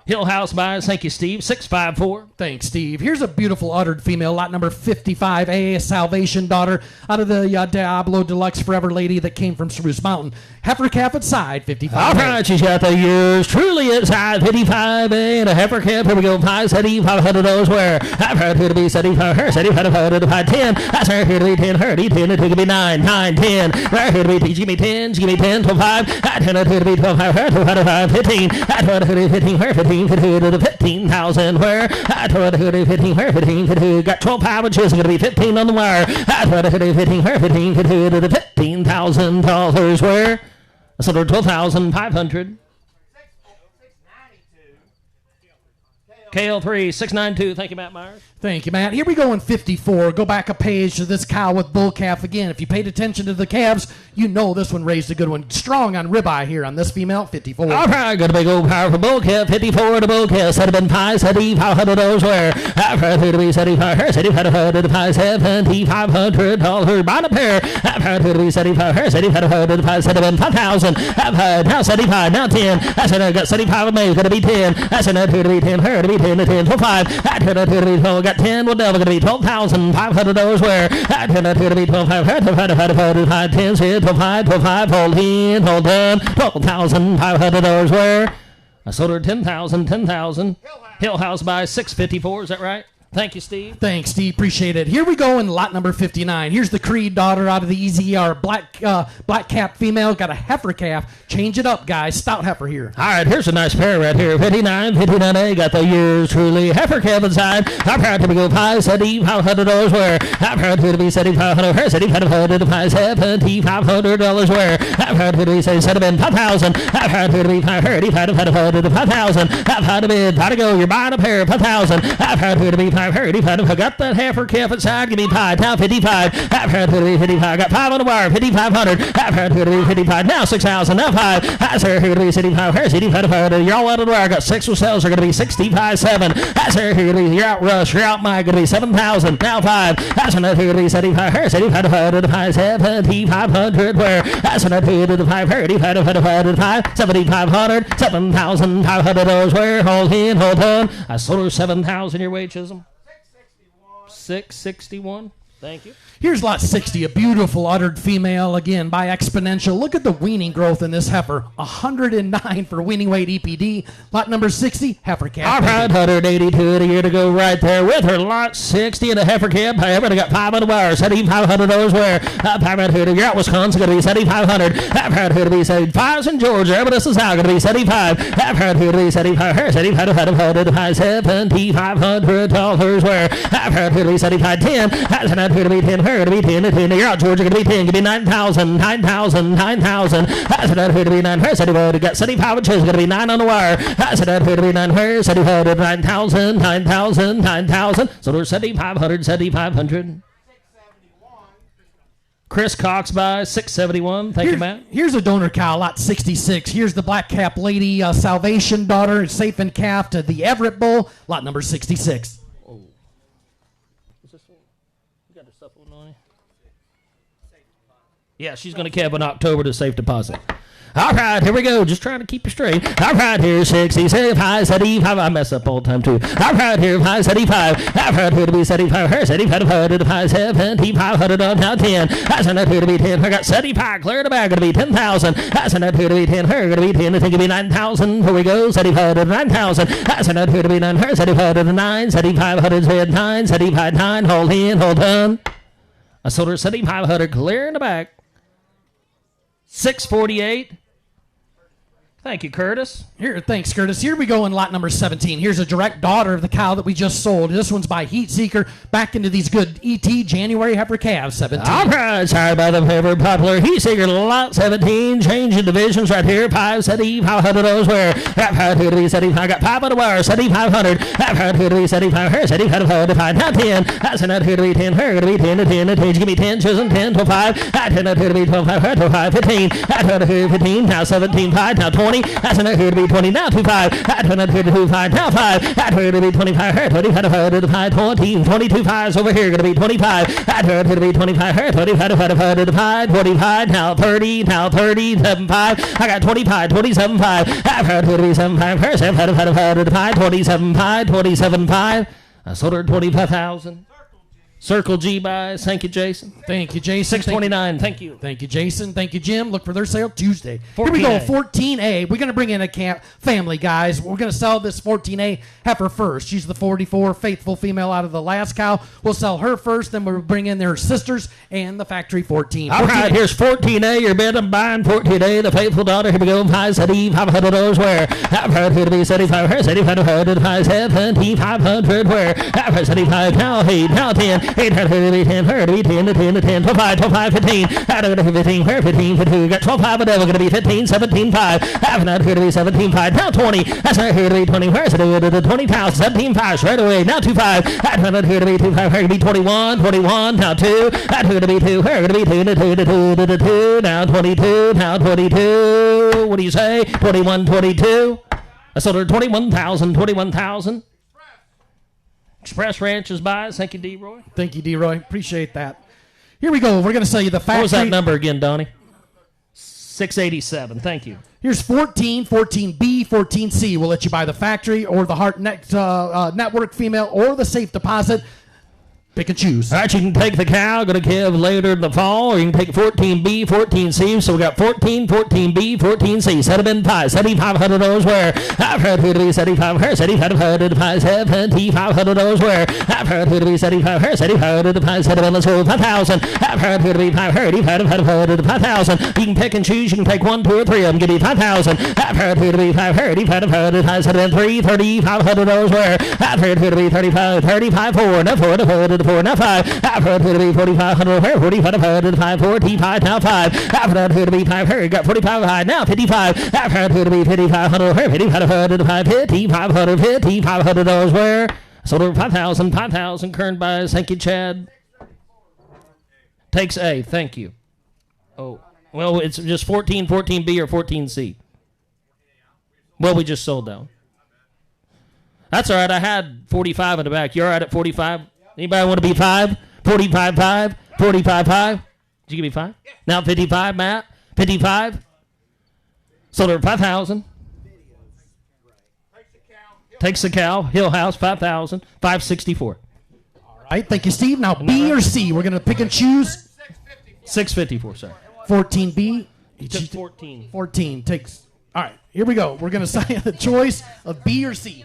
Hill House buys. Thank you, Steve. 654. Thanks, Steve. Here's a beautiful uddered female, lot number 55A, a Salvation daughter out of the Diablo Deluxe Forever Lady that came from Spruce Mountain. Heifer calf at side, 55. All right, she's got the years truly at side, 55A, and a heifer calf. Here we go, 5,500 dollars. Where? I've heard her to be 75, her 75 to 5, 10. That's her here to be 10, her to be 10, it could be 9, 9, 10. Right here to be, she give me 10, she give me 10, 12, 5. I 10, it to be 12, 5, her 12, 5, 15. I 12, to be 15, her 15. 15,000. Where? I 12, 15, her 15. Got 12 pouches. Going to be 15 on the wire. I 12, 15, her 15. $15,000. Where? That's under 12,500. KL3 692. Thank you, Matt Myers. Thank you, Matt. Here we go in 54. Go back a page to this cow with bull calf again. If you paid attention to the calves, you know this one raised a good one. Strong on ribeye here on this female, 54. All right, got a big old powerful bull calf, 54 to bull calf. Said have been pies, $7,500. Where? I've heard to be 75, her 75 to the pies, $7,500. Buy the pair. I've heard to be 75, her 75 to the pies, said have been 5,000. I've heard now 75, now 10. I said I got 75 of me, going to be 10. I said not to be 10, her to be 10 to 10, 12, 5. I turned out to be 12, got 10, well, devil, going to be $12,500. Where? I turned out to be 12, 5, 10, 12, 5, hold in, hold on, $12,500. Where? I sold her 10,000. Hill House by 654, is that right? Thank you, Steve. Thanks, Steve. Appreciate it. Here we go in lot number 59. Here's the Creed daughter out of the EZR. Black cap female. Got a heifer calf. Change it up, guys. Stout heifer here. All right, here's a nice pair right here. 59A. Got the years truly. Heifer calf inside. I'm proud to be go pies. $7,500. Where? I'm proud to be $7,500. Her $7,500 to pies. $7,500. Where? I'm proud to be $7,500. I'm proud to be $5,500 to $5,000. I'm proud to bid. Proud to go. You're buying a pair. $5,000. I'm proud to be I got that heifer calf inside. Give me pie. Now 55. I've heard to be 55. Got 5 on the wire. 5,500. I've heard to be 55. Now 6,000. Now 5. I say here to be 65. Her 65. You're all out of the wire. Got 6 sales. Are going to be 65. 7. I say here to be. You're out rush. You're out my. Going to be 7,000. Now 5. I say not here to be 75. Her 75 to the 5. 7,500. Where? I say not here to the 5. Her 85 to the 5. 7,500. $7,500. Where? Hold in. Hold on. I sold her 7,000. Your way, Chisholm. 661. Thank you. Here's lot 60, a beautiful uddered female, again, by exponential. Look at the weaning growth in this heifer. 109 for weaning weight EPD. Lot number 60, heifer calf. All right, 182 a year to go right there with her. Lot 60 and a heifer calf. I got 5 on the wire. $7,500 where? You're out Wisconsin, going to be 7,500. I've heard who to be 75 in Georgia, but this is how going to be 75. I've heard who to be 75. Her 75 $7,500 where? I've heard who to be 75. 10. I've heard who to be 10. Her to be 10. You're out Georgia, going to be 10. Give me 9,000. I said that here to be 9. Her 75. Got 75 inches. Going to be 9 on the wire. I said that here to be 9. Her 75. 9,000. So there's 7,500. Chris Cox buys 671. Thank you, Matt. Here's a donor cow, lot 66. Here's the Black Cap Lady Salvation Daughter, safe and calf to the Everett Bull, lot number 66. Oh. Is this one? You got the stuff on you? Yeah, she's going to calve in October to safe deposit. All right, here we go. Just trying to keep you straight. All right, here, 65, 75. I mess up all the time, too. All right, here, 575. All right, here to be 75. Her 75 to 575 on now 10. That's enough here to be 10. I got 75. Clear the bag. Going to be 10,000. That's enough here to be 10. Her going to be 10. I think it'll be 9,000. Here we go. 75 to 9,000. That's enough here to be 9. Her 75 to 9. 7,500 to 9. 75 9. Hold in. Hold on. I sold her 7,500. Clear in the back. 648. Thank you, Curtis. Thanks, Curtis. Here we go in lot number 17. Here's a direct daughter of the cow that we just sold. This one's by Heat Seeker. Back into these good ET January heifer calves, 17. All right, sorry about the ever popular Heat Seeker lot 17. Changing divisions right here. 575 those where. 75. I got 5 on the wire. 7,500. 75. Her 75 to 5. Now 10. That's enough here to be 10. Her going to be 10 to 10 to 10. Give me 10. Chosen 10 to 5. That's enough here to be 12. Her to 5. 15. That's enough here to 15. Now 17. 5. Now 20. That's enough here to be 20. Now 25. That's enough here to 25. Now 5. That's here to be 25. Her 25 to 5. 20. 22 5s over here. Going to be 25. That's here to be 25. Her 25 to 5. 45. Now 30. Now 30. 75. I got 25. 27 5. That's here to be 75. Her 75 to 5. 27 5. 27 5. I sold her 25,000. Circle G buys. Thank you, Jason. Thank you, Jason. 629. Thank you. Thank you, Jason. Thank you, Jim. Look for their sale Tuesday. 14A. Here we go, 14A. We're going to bring in a family, guys. We're going to sell this 14A heifer first. She's the 44 faithful female out of the last cow. We'll sell her first, then we'll bring in their sisters and the factory 14. All right, here's 14A. Your bid. I'm buying 14A. The faithful daughter. Here we go. 500 where? I've heard here to be 75. Her 75. 500 where? I've heard 75. Now 8. Now 10. 800 to be 10, her to be 10 to 10 to 10, 12 5, 12 5, 15, out of 15, where 15 for 2, got 12 5, but never going to be 15, 17 5, half an hour here to be 17 5, now 20, that's not here to be 20, where's it, 20,000, 17 5, straight away, now 2 5, that's not here to be 2 5, here to be 21, 21, now 2, that's here to be 2, where to be 2 to 2 to 2 to 2, now 22, now 22, what do you say, 21, 22, I sold her 21,000, 21,000. Express Ranches buys. Thank you, D-Roy. Thank you, D-Roy. Appreciate that. Here we go. We're going to sell you the factory. What was that number again, Donnie? 687. Thank you. Here's 14, 14B, 14C. We'll let you buy the factory or the Heart Network female or the safe deposit. Pick and choose. All right, you can take the cow, going to give later in the fall, or you can take 14B, 14C. So we got 14, 14B, 14C. 75, 7,500 those where? I've heard who to be 75, her 7,500 to 7,500 those where? I've heard who to be 75, her 7,500 to 5,000. I've heard who to be 5,500 to 5,000. You can pick and choose. You can take 1, 2, or 3 of them. Give me 5,000. I've heard who to be 5,500 to 3,500 those where? I've heard who to be 35, 35, 4, no 4, no 4 to 4, now 5. I've heard who to be 4,500, her 4,500 to 5, 45, now 5. I've heard who to be 5, her got 45 high, now 55. I've heard who to be 5,500, her 5,500 to 5, 5,500 those where? Sold over 5,000, 5,000. Kern buys. Thank you, Chad. Takes A. Thank you. Oh, well, it's just 14, 14B, or 14C. Well, we just sold that one. That's all right. I had 45 in the back. You're all right at 45? Anybody want to be 5? 45, 5? 45, 5? Did you give me 5? Now 55, Matt? 55? Sold her 5,000. Takes the cow. Hill House, 5,000. 564. All right. Thank you, Steve. Now B or C. We're going to pick and choose. 654, sir. 14B. Just 14. 14 takes. All right. Here we go. We're going to sign the choice of B or C.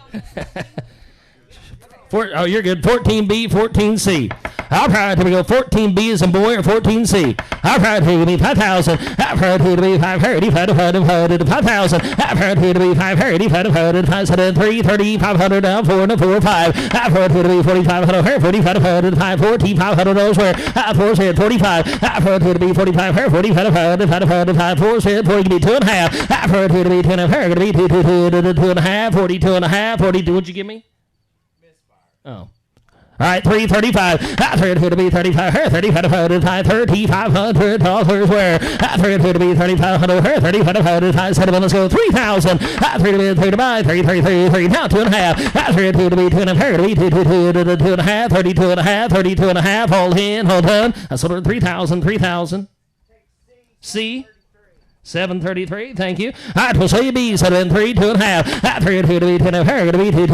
Oh, you're good. 14B, 14C. All right, here we go. 14B is in boy or 14C. All right, here to be 5,000. I've heard who to be 530, 500 to 5,000. I've heard who to be 530, 500, 503, 3,500 down, 4 to 4, 5. I've heard who to be 4,500, her 4,500, 5, 4,500 those where. 4 said 45. I've heard who to be 45, her 4,500, 500, 5, 4 said 40 to be 2.5. I've heard who to be 2.5, her going to be 2.5, 42.5, 42. What'd you give me? Oh. All right, 335. 300 to be 35. 35 $3,500 where? 300 to be 3,500. 35 $7. Let's go 3,000. 3 to be 3 to buy. 3 now 2.5. 3 to be 2.5. To be 2.5. 32.5. Hold in, hold on. I sold it 3,000. C. 733, thank you. All right, we'll show you B. So then 3, 2.5. 3 to be 2.5. To be 2.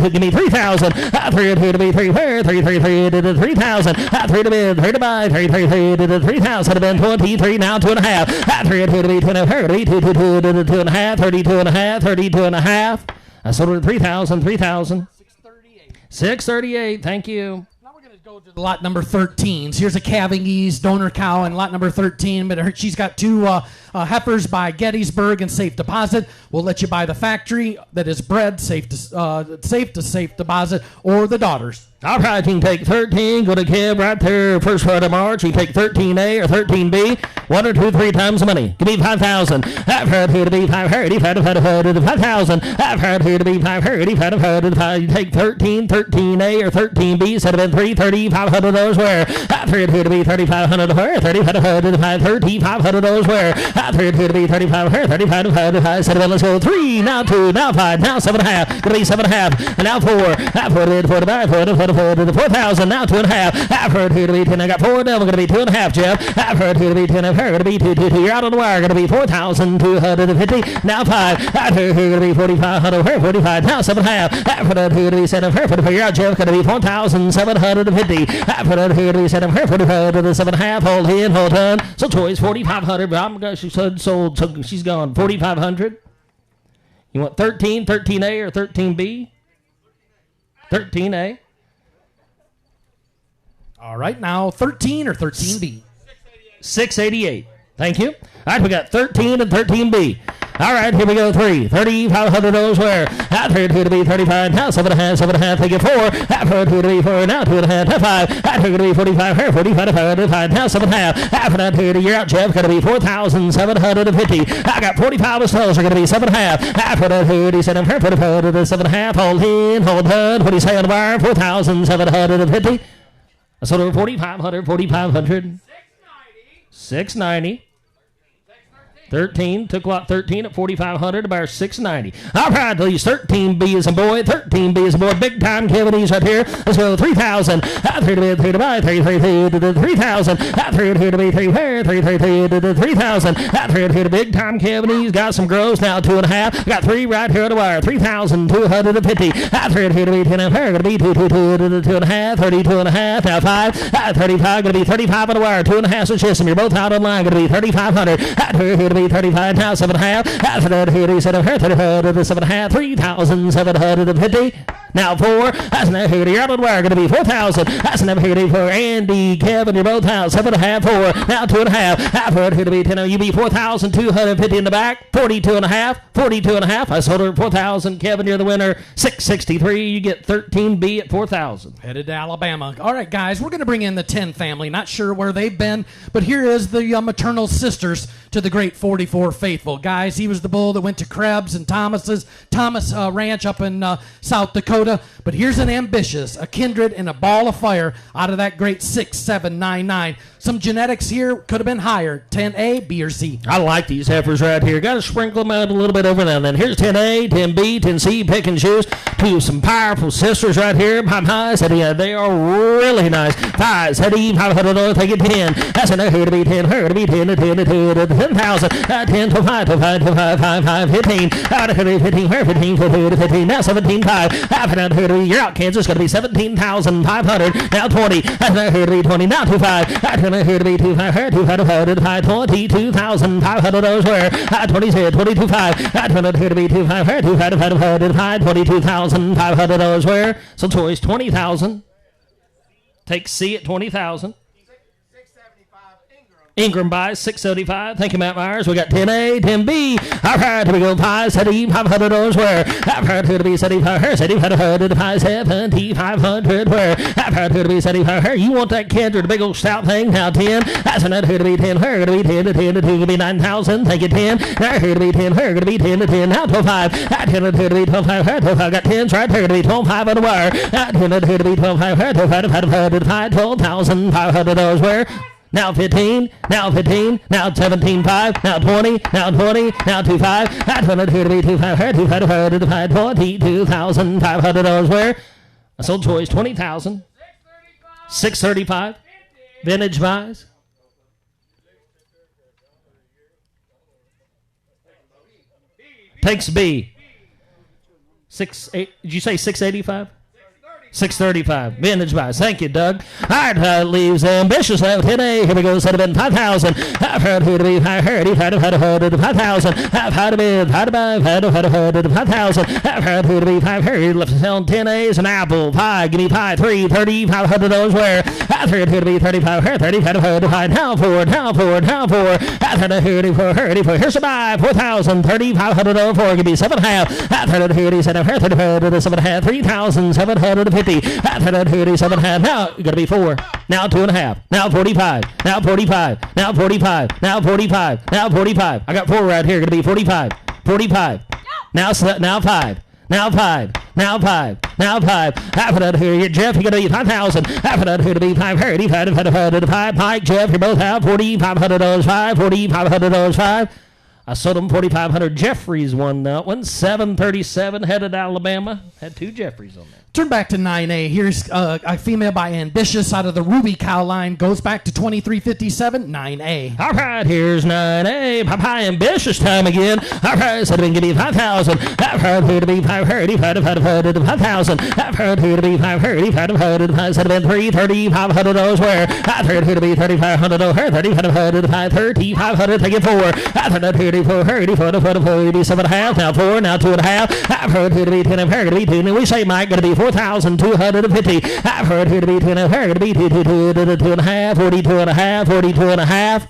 Give me 3,000. 3 to be 3. 3,000. 3 to bid. 3 to buy. 3,000 to bid. 23 now 2.5. 3 to be 2.5. To be 2.5. 32.5. I sold it at 3,000. 638. Thank you. Go to lot number 13. Here's a calving ease donor cow in lot number 13, but she's got 2 heifers by Gettysburg and safe deposit. We'll let you buy the factory that is bred safe deposit or the daughters. All right, you can take 13, go to Kev right there, first part of March. You can take 13A or 13B, 1 or 2, 3 times the money. Give me 5,000. I've heard here to be 5,000. 5,000. Here to be 5,000. You take 13, 13A or 13B, instead of been $3,500 where? I've heard here to be $3,500 where? $3,500 where? I've heard here to be $3,500. Instead of let's go 3, now 2, now 5, now 7.5. Gonna be 7.5, and now 4. I've heard it for the buy, 4,000, now 2.5. I've heard here to be 10. I got 4 now. We're going to be 2.5, Jeff. I've heard here to be 10. I've heard to be 2. You're out on the wire. Going to be 4,250. Now 5. I've heard here to be 4,500. 45. Now 7.5. I've heard here to be 7. You're out, Jeff. Going to be 4,750. I've heard here to be 7. 45 to the 7.5. Hold in, hold on. So choice 4,500. But I'm going to sold. So she's gone 4,500. You want 13, 13A or 13B? 13A. All right, now 13 or 13B? 688. Thank you. All right, we got 13 and 13B. All right, here we go. 3. $3,500 where? I've heard here to be 35. Now 7.5. Take it 4. I've heard here to be 4. Now 2.5. Now 5. I've heard here to be 45. 45. Now 7.5. I've heard here to you're out, Jeff. Going to be 4,750. I got 45 stalls. Are going to be 7.5. I've heard here to 7. 45 to the 7.5. Hold in, hold on. What do you say on the wire? 4,750. I sold over 4,500. 690. 13, took lot 13 at 4,500, about 690. All right, please, 13B is a boy, 13B is a boy, big time cavities right here. Let's go 3,000. 3 to buy, 3 to 3,000. 3 to be 3 to 3,000. 3 to big time cavities, got some grows now, 2.5. Got 3 right here on the wire, 3,250. 3 to be 10 and going to be 2 to 2.5, 32.5. Now 5, 35, going to be 35 on the wire, 2.5 so system. You're both out online, going to be 3,500. 3 to be 35 now 7.5. After that here he said 35 to the 7.5. 3,750. Now 4. That's now here you're out on wire going to be 4,000. That's never here for Andy, Kevin. You're both out 7.5. 4. Now 2.5. After here to be 10. You be 4,250 in the back. 42.5. I sold her 4,000. Kevin, you're the winner. 663. You get 13B at 4,000. Headed to Alabama. All right, guys, we're going to bring in the 10 family. Not sure where they've been, but here is the maternal sisters to the great 44 faithful. Guys, he was the bull that went to Krebs and Thomas Ranch up in South Dakota. But here's an ambitious, a kindred, and a ball of fire out of that great 6799. Some genetics here could have been higher. 10A, B, or C. I like these heifers right here. Got to sprinkle them out a little bit over now and then. Here's 10A, 10B, 10C, pick and choose. Two some powerful sisters right here. They are really nice. 5, $500, take it 10. That's enough here to be 10. Her to be 10 to 10 to 10,000. 10 to 5 to 5 to 5, 5, 5, 15. Out of 15, her 15 to 15. Now 17.5. Half an hour here to be, you're out, Kansas. Going to be 17,500. Now 20. That's enough here to be 20. Now 25. Here to be 25, her 200 to 5, 22,500 where 20 here, 22.5. Here to be 25, her 200 to 5, 22,500 where. So choice 20,000. Take C at 20,000. Ingram buys $675. Thank you, Matt Myers. We got 10A, 10B. All right, here we go. Pie, $7,500 where? All right, here to be $7,500. Pie, $7,500 where? All right, here to be $7,500. You want that Kendra, the big old stout thing? Now 10. That's another here to be 10. Her to be 10 to 10 to 2. Gonna be 9,000. Thank you, 10. Now here to be 10. Her gonna be 10 to 10. Now 12.5. 10 to 2 to be 12.5. Her 12.5. Got 10s right here to be 12.5 on the wire. 10 to 2 to be 12.5. Her 12.5 to 5. $12,500 where? Now 15, now 15, now 17.5, now 20, now 20, now 2.5, now 22 to be 2.5, her 2.5 to 5, $22,500 where? I sold choice, 20,000. 635. Vintage buys. Takes B. 8. Did you say 685? 635. Vintage buys. Thank you, Doug. All right, leaves ambitious left. 10A. Here we go. Set of 5,000. I've heard who to be. I heard. I've heard 5,000. I've heard to be. I've heard 5,000. I've heard who to be. I've heard. Left selling 10A's an apple pie. Give me pie. $3,500 where? I've heard who to be. 35. Heard 35. Pie. Now for. I've heard a hurdy for. Here's a buy. 4,000. $3,500 for. Give me 7.5. I've heard a hurdy. Said I've heard 7.5. 3,750. I've had a 37.5. Now you got to be 4. Now 2.5. Now 45. Now 45. Now 45. Now 45. Now 45. I got 4 right here. Going to be 45. 45. Now 5. Now 5. Now 5. Now 5. I've had here, Jeff. You're going to be 5,000. I've had here to be 5. 5. Mike, Jeff, you both have $4,500. 5. $4,500. 5. I sold him 4,500. Jeffries won that one. 737 headed Alabama. Had 2 Jeffries on that. Turn back to 9A. Here's a female by Ambitious out of the Ruby cow line. Goes back to 2357. 9A. All right, here's 9A. Pie Ambitious time again. All right, so give me 5,000. I've heard who to be 5,000. I've heard who to be 5,000. Said have been $3,500 where? I've heard who to be 3,500. Her 3,500. Take it 4. I've heard who to be 4. 7.5. Now 4. Now 2.5. I've heard who to be 10. I've heard to be 2. And we say Mike going to be 4,250. I've heard who to be 2. I've heard to be 2.5. 42.5.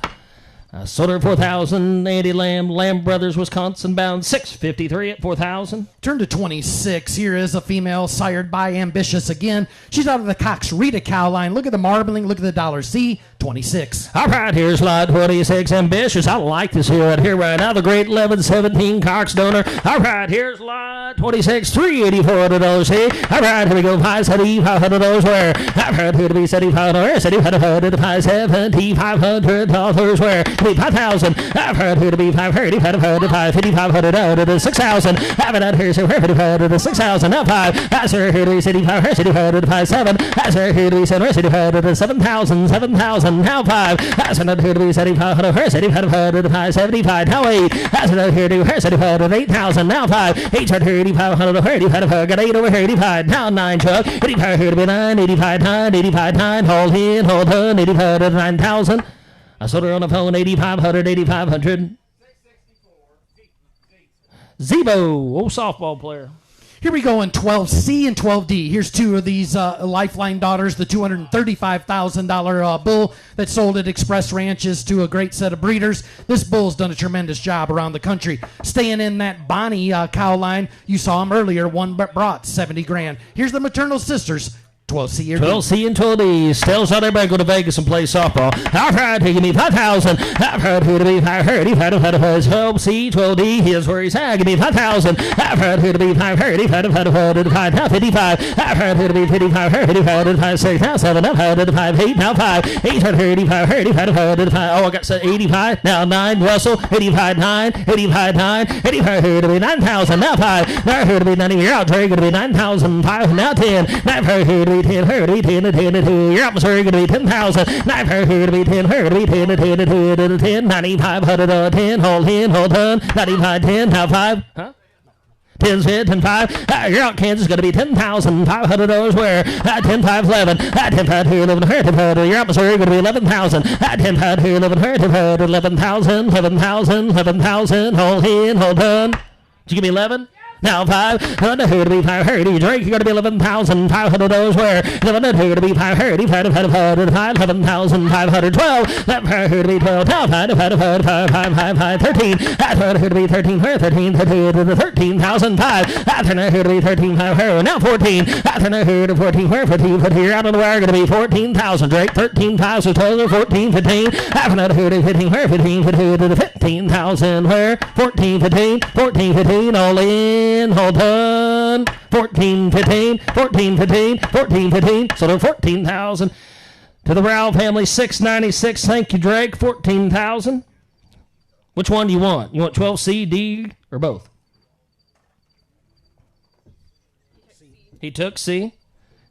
Sold her 4,000. Andy Lamb Brothers, Wisconsin bound 653 at 4,000. Turn to 26. Here is a female sired by Ambitious again. She's out of the Cox Rita cow line. Look at the marbling. Look at the dollar C. 26. All right, here's lot 26. Ambitious. I like this here right now. The great 1117 Cox donor. All right, here's lot 26. $384 C. All right, here we go. $500 where? I've heard who to be $7,500. $7,500 where? 5,000. I've heard who to be 5,000. 5,500 out of the 6,000. I've heard here so 5,000 to 6,000. Now 5. I've heard who to be 7,500 to 5,7. I've heard who to be 7,500 to 7,000. 7,000. Now 5. I've heard who to be 7,500 to 5,75. Now 8. I've heard who to be 7,500 to 8,000. Now 5. 8,500 to 8,500. Got 8 over here. 85. Now 9, Chuck. 85 here to be 9. 85, 9. 85, 9. Hold in, hold on. 85 to 9,000. I sold her on the phone, 8,500, 8,500. Zebo, old softball player. Here we go in 12C and 12D. Here's 2 of these Lifeline daughters, the $235,000 bull that sold at Express Ranches to a great set of breeders. This bull's done a tremendous job around the country. Staying in that Bonnie cow line, you saw him earlier, one brought 70 grand. Here's the maternal sisters. 12C or 12C and 12D. Stills out everybody go to Vegas and play softball. I've heard he give me 5,000. I've heard who to be 5,000. 12C, 12D. Here's where he's at. Give me 5,000. I've heard who to be 5,000. 5,000. Now 55. I've heard who to be 55. 55. 6. Now 7. I've heard to 5. 8. Now 5. 835. 85. Oh, I got 85. Now 9. Russell. 85. 9. 85. 9. 85. Who to be 9,000. Now 5. I've heard to be 90. You're out. Trey going to be 9,000. 5. Now 10. I've heard who to be 10, her to be 10 to 10 to 2. Your atmosphere going to be 10,000. Now her to be 10, her to be 10 to 10 to 2 to 10. 9,500 10. Hold in, hold on. 95, 10. Now 5. Huh? 10's hit, 10, 5. You're out, Kansas. Going to be $10,500 where? 10, 5, 11. 10, 5, 2, 11, 10, your atmosphere going to be 11,000. 10, 5, 2, 11, 11,000, 11,000, 11,000. Hold in, hold on. Did you give me 11? Now 500 to be 530. Drake, you're going to be $11,500 where 1100 to be 530. 11,512. Left here to be 12. Now 13. 500 to be 13 where 13 to 13,005. After here to be 13,500. Now 14. After here to 14 where 14 put here out on the wire going to be 14,000. Drake 13,000 12 14 15. After here to 15 where 15 to 15,000 where 14 15 14 15 all in. Hold on. 14 15 14 15 14 15. So they're 14,000. To the Rowell family, 696. Thank you, Drake. 14,000. Which one do you want? You want 12C, D, or both? He took C.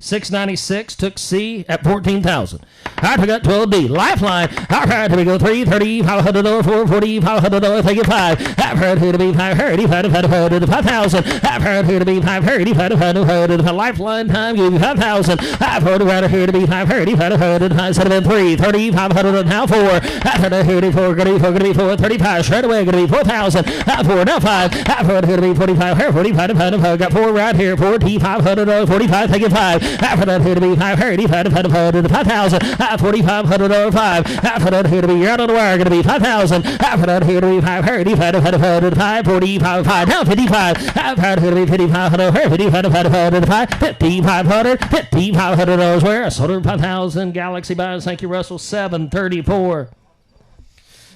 696 took C at 14,000. I forgot 12D. Lifeline. All right, here we go. 330, 500, 440, 500, thank you, 5. I've heard here to be 530, 5,000. I've heard here to be 530, 500, lifeline time, give you 5,000. I've heard right here to be 530, 500, 3, 30, 500, now 4. I've heard here to be 4, going to be 4, 35, straight away, going to be 4,000. 4, now 5. I've heard here to be 45, 45, got 4 right here, 40, 500, 45, thank you, 5. After that here to be 530, 5,000. 4,500 5. After that here to be you're out on the wire, going to be 5,000. After that here to be 530, 5, 45, 5. Now 55. After that here to be 5,500, 5,500, 5,500 where I sold her 5,000. Galaxy buys. Thank you, Russell. 734.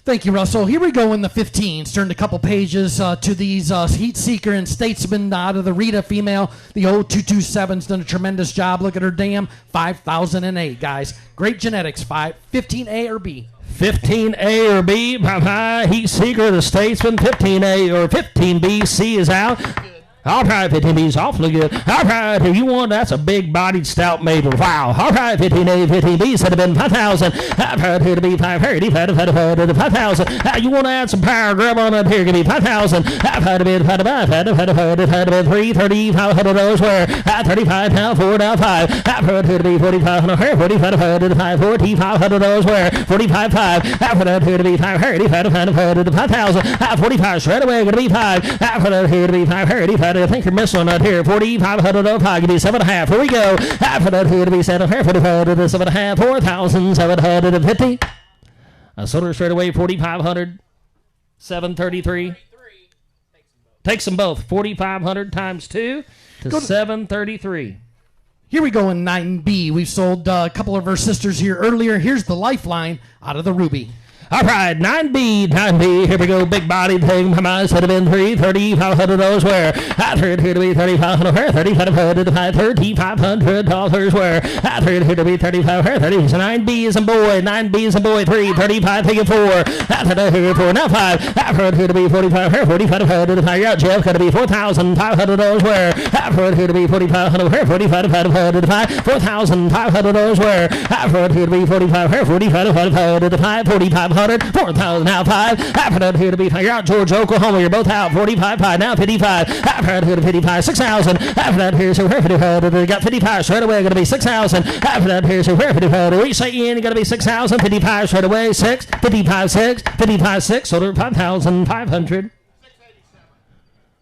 Thank you, Russell. Here we go in the 15s. Turned a couple pages to these Heat Seeker and Statesman out of the Rita female. The old 227's done a tremendous job. Look at her dam. 5,008, guys. Great genetics. 15A or B. 15A or B. Heat Seeker, the Statesman. 15A or 15B. C is out. All right, 15B's awfully good. All right, if you want, that's a big-bodied stout maple. Wow. All right, 15A, 15B should have been 5,000. All right, here to be 530, 5,000. You want to add some power, grab on up here, give me 5,000. All right, to be 330, 500 where 35 now, 4 now, 5. All right, here to be 4,500, 4,500 where 45, 5. All right, here to be 530, 5,000. 45 straight away, going to be 5. All right, here to be 530, I think you're missing one right here. 4,505. Give me 7.5. Here we go. After that, here to be 7.5. 7.5. 4,750. I sold her straight away. 4,500. 733. Takes them both. 4,500 times 2 to 733. Here we go in 9B. We've sold a couple of our sisters here earlier. Here's the Lifeline out of the Ruby. All right, 9B, here we go, big body thing. My mind should have been 3,500 where I heard here to be 3,500 where 3,500 dollars where I heard here to be 35 30. So 9B's and boy, 3, 35, take it 4. I heard here 4, now 5. I heard here to be 45 where 4,500. Yeah, Jeff, got to be 4,500 where I heard here to be 4,500 where 4,500 4,500 where I heard here to be 45 where 4,500 4,000 now 5. I've heard here to be you're out Georgia, Oklahoma. You're both out 45 5 now 55. I've heard here to 55 6,000. I've heard here so where 55 got 55 straight away. Going to be 6,000. I've heard here so where 55. We say in going to be 6,000. 55 straight away 6. 55 6. 55 6. So 5,500.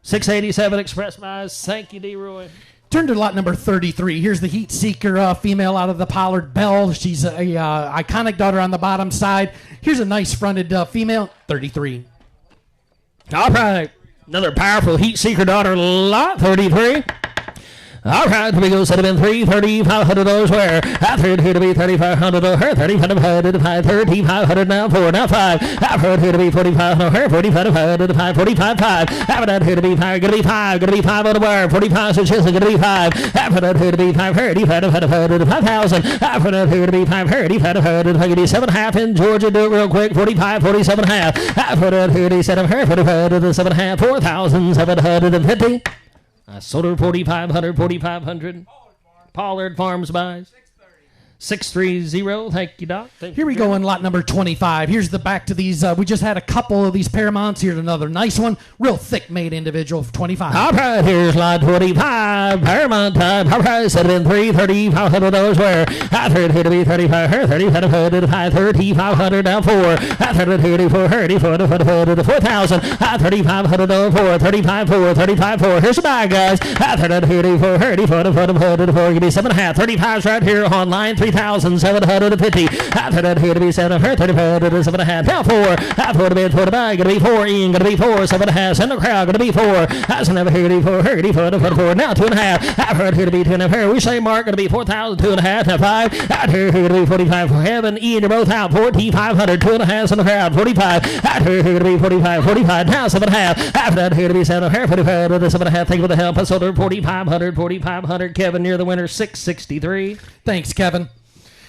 687 express buys. Thank you, D. Roy. Turn to lot number 33. Here's the Heat Seeker female out of the Pollard Bell. She's a iconic daughter on the bottom side. Here's a nice fronted female, 33. All right. Another powerful Heat Seeker daughter lot, 33. All right, here we go. Set have been 3,500 where I heard here to be 3,500 her 3,500 3,500 now 4 now 5. I've heard here to be 4,500 her 4,500 45 5. I've heard here to be 5 going to be 5 going to be 5 on the wire 45 so she's going to be 5. I've heard here to be 530 5,000. I've heard here to be 530 5,000 7.5 in Georgia. Do it real quick 45 47.5. I've heard here to be 7.5 4,750. I sold her 4,500, 4,500. Pollard Farms buys. 630. Thank you, Doc. Here we go in lot number 25. Here's the back to these. We just had a couple of these Paramounts. Here's another nice one. Real thick-made individual for 25. All right, here's lot 25. Paramount time. All right, set it in $3,500 where I heard here to be 35, 3,500, 3,500 down 4. I heard here to be 4,000. 3,500 4, 35, 4, 35, 4. Here's the bag, guys. I heard here to be 4, give me 7.5. 35's right here on line 3,750. I heard here to be 7, 35, 7.5. Now 4. I thought to be 4 to buy. Gonna be 4 in. Gonna be 4, 7.5. Send the crowd. Gonna be 4. I was never here to be 4, 4. Now 2.5. I heard here to be 2.5. We say Mark gonna be 4,000, 2.5. Now 5. I heard here to be 45 for heaven. Ian, you're both out. 4,500, 2.5 in the crowd. 45. I heard here to be 45. Now 7.5. After that here to be 7.5. 45 to 7.5. Thank you for the help. I sold her 4,500. Kevin, you're the winner. 663. Thanks, Kevin.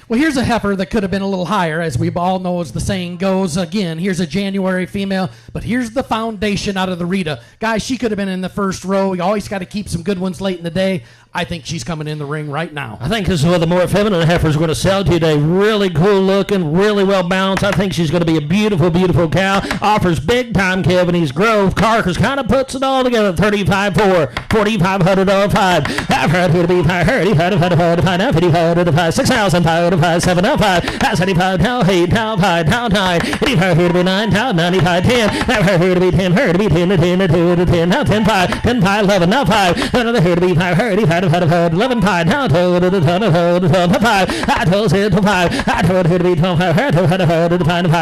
Well, here's a heifer that could have been a little higher, as we all know as the saying goes. Again, here's a January female, but here's the foundation out of the Rita. Guys, she could have been in the first row. You always got to keep some good ones late in the day. I think she's coming in the ring right now. I think this is one of the more feminine heifers we're going to sell to you today. Really cool looking, really well balanced. I think she's going to be a beautiful, beautiful cow. Offers big time Kevinese growth. Carcass kind of puts it all together. 35 4, $4,500 5. I've heard here to be 5, 55, 6,000, 5, 7, 5, 75, now 8, now 5, now 9, 85 here to be 9, now 95, 10. I've heard here to be 10, heard to be 10, 10, now 10, 5, 10, 5, 11, now 5. Another here to be 5, 11 5, now 12, 5. I told it to 5. I told her to be 12, 5,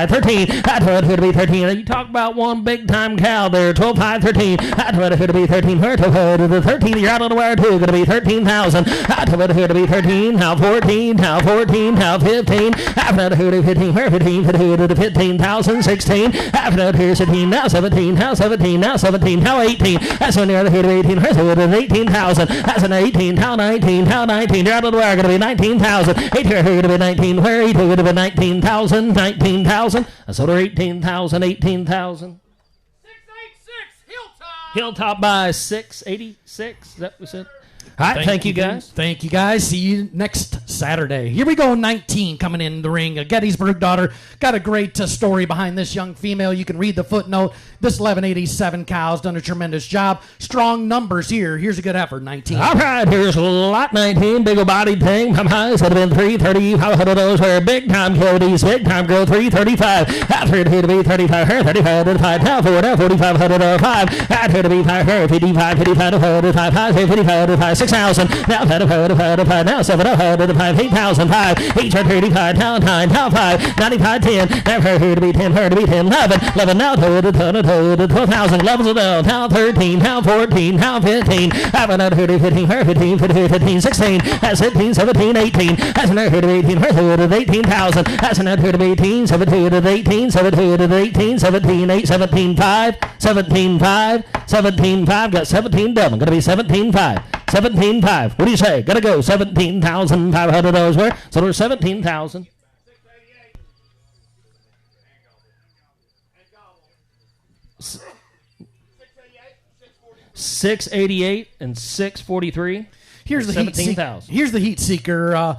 13. I told her to be 13. You talk about one big time cow there. 12, 5, 13. I told her to be 13. 13. You're out on the wire too. Going to be 13,000. I told her to be 13. Now 14. Now 14. Now 15. After that, here to 15. 15,000. 16. After that, here's 17. Now 17. Now 17. Now 17. Now 18. That's when you're here to 18. Here's 18,000. That's an 18. Now 19. Now 19. You're out on the wire. Going to be 19,000. 8 here to be 19. Where 8 to be 19,000. 19,000. I sold her 18,000. 18,000. 686 Hilltop. Hilltop by 686. That was it. All right, thank you guys. Thank you guys. See you next Saturday. Here we go, 19 coming in the ring. A Gettysburg daughter. Got a great story behind this young female. You can read the footnote. This 1187 cow's done a tremendous job. Strong numbers here. Here's a good effort, 19. All right, here's lot 19. Big old bodied thing. From highs have been 330. How of those were big time cavities, big time growth, 335. After here to be 35, 35, 35, now 4,500 5. After to be 5, 55, 55, 55, 6,000. Now 5, now 7, 8,000, 5, 835, now 9, now 5, 95, 10. After here to be 10, 11, now 12,000, levels down, now 13, now 14, now 15. After that here to 15, 16, that's 15, 17, 18. That's another here to 18, 18,000. That's another here to 18, 17, 18, 17, 18, 17, 8, 17, 5, 17, 5, 17, 5. Got 17 double. Going to be 17, 5. 17.5. What do you say? Gotta go. $17,500 where? So there's 17,000. 688 and 643. Here's the 17,000. Here's the heat seeker.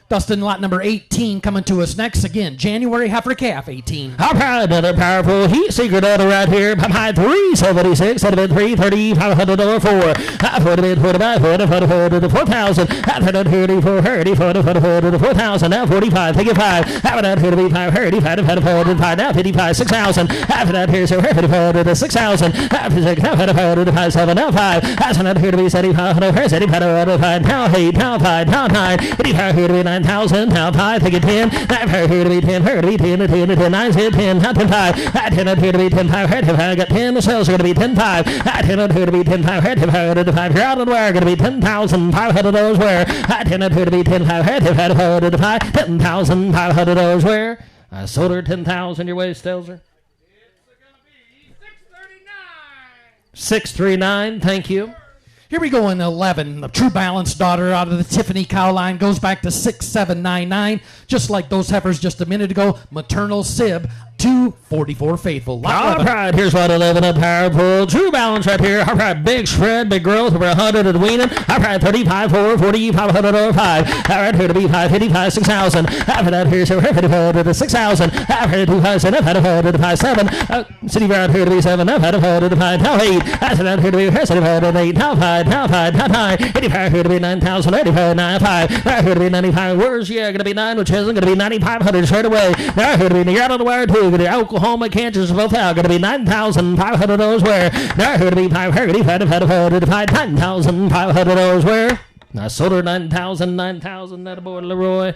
Dustin, lot number 18 coming to us next. Again, January heifer calf, 18. All right, another powerful heat seeker daughter right here. Behind 376, out of it 330, $500 for. I put it 45, 4,000. After that, here to 4,000. Now 45, take it 5. After that, here to be 5, 5, now 55, 6,000. After that, here's 55, 6,000. After 6, now 55, 7, now 5. That's another here to be 75, 75, now 8, now 5, now 9. 85 here to be 9,000, now 5, take it 10. After here to be 10, 10, 9, 10, now 10, 5. At 10 up here to be 10, 5, I got 10, the sales are going to be 10, 5. At 10 up here to be 10, 5, 5, you're out on the wire, going to be 10,500 where. At 10 up here to be 10, 5, 5, 10,500 where. I sold her 10,000 your way, Stelzer. It's going to be 639. 639, thank you. Here we go in 11. The True Balance daughter out of the Tiffany cow line goes back to 6799. Just like those heifers just a minute ago. Maternal sib. 2, 44 faithful. All right, here's what 11 up powerful. True balance right here. All right, big spread, big growth, over 100 at weaning. All right, 35, 4, 40, 500 over 5. All right, here to be 5, 55, 6,000. After that, here's 55 to 6,000. After 2, 5, 7, 5 to 5, 7. City round here to be 7, 5 to 5, now 8. After that, here to be 75 to 8, now 5, now 5, now 9. 85 here to be 9,000, 85, 95. Now here to be 95. Where's going to be 9, which isn't going to be 9,500 straight away. Now here to be you're out on the wire too. Going to be Oklahoma, Kansas, both out. Going to be 9,500 dollars where. Now here to be 535 to 9,500 dollars where. I sold her 9,000, that aboard Leroy.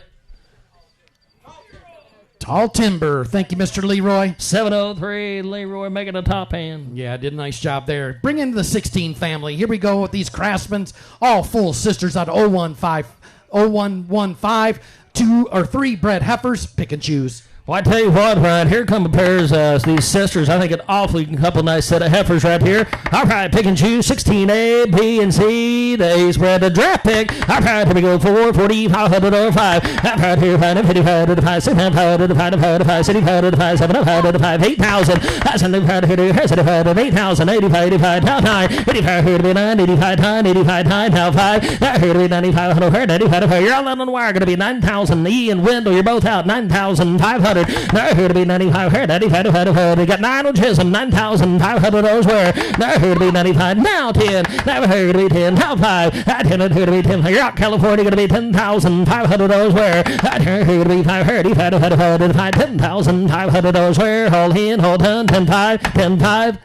Tall timber. Thank you, Mr. Leroy. 703, Leroy making a top hand. Yeah, did a nice job there. Bring in the 16 family. Here we go with these Craftsmans. All full sisters out of 0115, 2 or 3 bred heifers. Pick and choose. Well, I tell you what, Ryan, here come a pair of these sisters. I think an awfully couple nice set of heifers right here. All right, pick and choose. 16A, B, and C. They spread the draft pick. All right, here we go. 4, 40, 500 over 5. All right, here, 5, 55 to 5, 6, 5 to 5, 5, 65 to 5, 7, 5 to 5, 8,000. That's a new 5 here, 75 to 8,000, 85, 85, now 9, 85 here to be 9, 85, 9, 85, 9, now 5. Now here to be 95, 95, 5. You're all out on the wire. Going to be 9,000. E and Wendell, you're both out. 9,500. Now here to be 95 here, 95, 95. They got 9 on Chisholm, 9,500 those where. Now here to be 95, now 10. Now here to be 10, now 5. At 10, here to be 10. You're out California, going to be 10,500 those where. At here to be 5, 35, 10,500 those where. Hold in, hold on, 10, 5, 10, 5.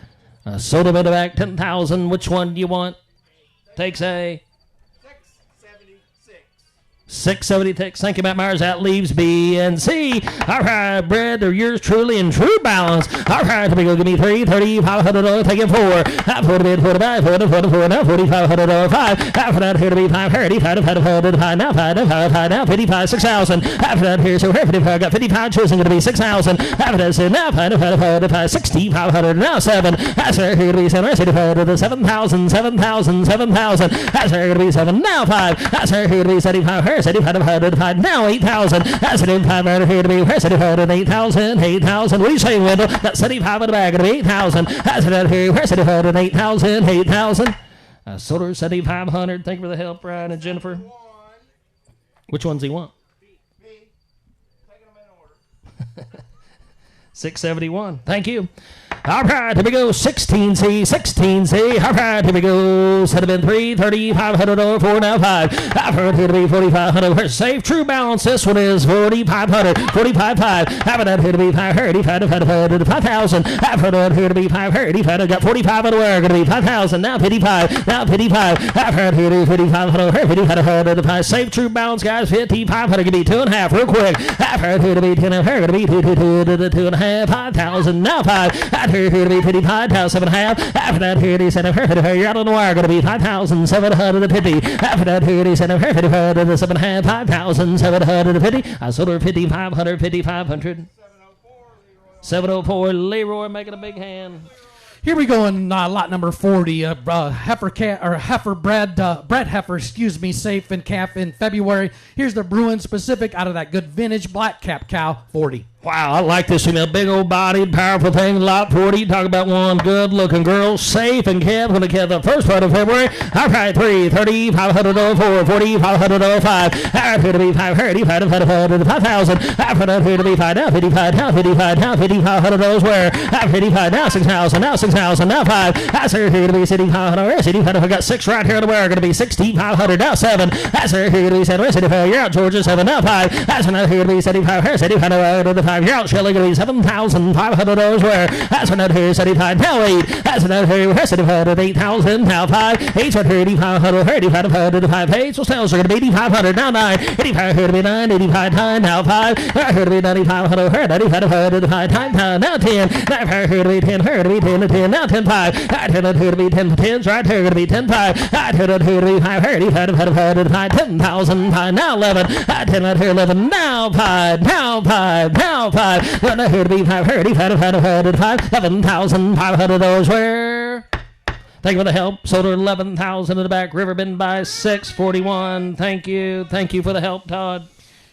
Sold them in the back, 10,000. Which one do you want? Takes a 676. Thank you, Matt Myers. That leaves B and C. All right, Brad, they're yours truly in true balance. All right, here we go. Give me 3, 3,500. Take it 4. After to be 45, 44, now 4,500 over 5. After that, here to be 5, 35, 5, now 5, now 55, 6,000. After that, here's so here 55. Got 55 chosen, going to be 6,000. After that, so now 5, 6,500. Now 7. That's here to be 7. 7,000, 7,000, 7,000. That's here to be 7. Now 5. That's here to be 75. 75, now 8,000. That's 75 here to be 75, 8,000, 8,000. What do you say, Wendell? That's 75 in the bag, it'll be 8,000. That's it here, 75, 8,000, 8,000. Sold her 7,500. Thank you for the help, Brian and Jennifer. Which ones do you want? Me. Taking them in order. 671. Thank you. All right, here we go. 16C, 16C. All right, here we go. Set up in 3, 3,500 over 4, now 5. After here to be 4,500. Safe, true balance. This one is 4,500. 45,5. After that, here to be 5, 5,000. After that, here to be 5, 35. I got 45 on the wire. Going to be 5,000. Now 55. Now 55. After that, here to be 5,500. 55. Safe, true balance, guys. 5,500. Give me 2.5 real quick. After that, here to be 10. Here to be 2.5. 5,000. Now 5. Here to be 55, now 7.5. After that, here he said, you're out on the wire, going to be 5,750. After that, here he said, 7.5, 5,750. I sold her 5,500, 5,500. 704, Leroy making a big hand. Here we go in lot number 40. Heifer bred heifer, safe and calf in February. Here's the Bruin specific out of that good vintage black cap cow, 40. Wow, I like this female. Big old bodied, powerful thing. Lot 40. Talk about one good looking girl. Safe and kept. Going to get the first part of February. All right, 3, 30,500 over 4, 40,500 over 5. After to be 5, 5,000. After that, here to be 5, now 55, now 55, now 5,500 over where? After 55, now 6,000, now 6,000, now 5. That's here to be 6,500. 6,500. I got 6 right here to where? Going to be 6,500, now 7. That's here to be 7. 65. You're out, Georgia, 7, now 5. That's another here to be 75, 75. You're out, Shelley, going to be 7,500 dollars where? That's another here, 75, now 8. That's another here, 75, 8,000, now 5. 8, 8,500, 8,500, 5. 8, so sales are going to be 8,500, now 9. 85 here to be 9, 85, 9, now 5. Here to be 9,500, 9,500, 5, now 10. Now here to be 10, here to be 10, 10, now 10, 5. Here to be 10, 10's right here, going to be 10, 5. Here to be 5, 5, 10,000, 5, now 11. 10, here 11, now 5, now 5, now 5. Here to be 5, 5, 11,500 dollars where? Thank you for the help. Sold her 11,000 in the back. Riverbend by 641. Thank you. Thank you for the help, Todd.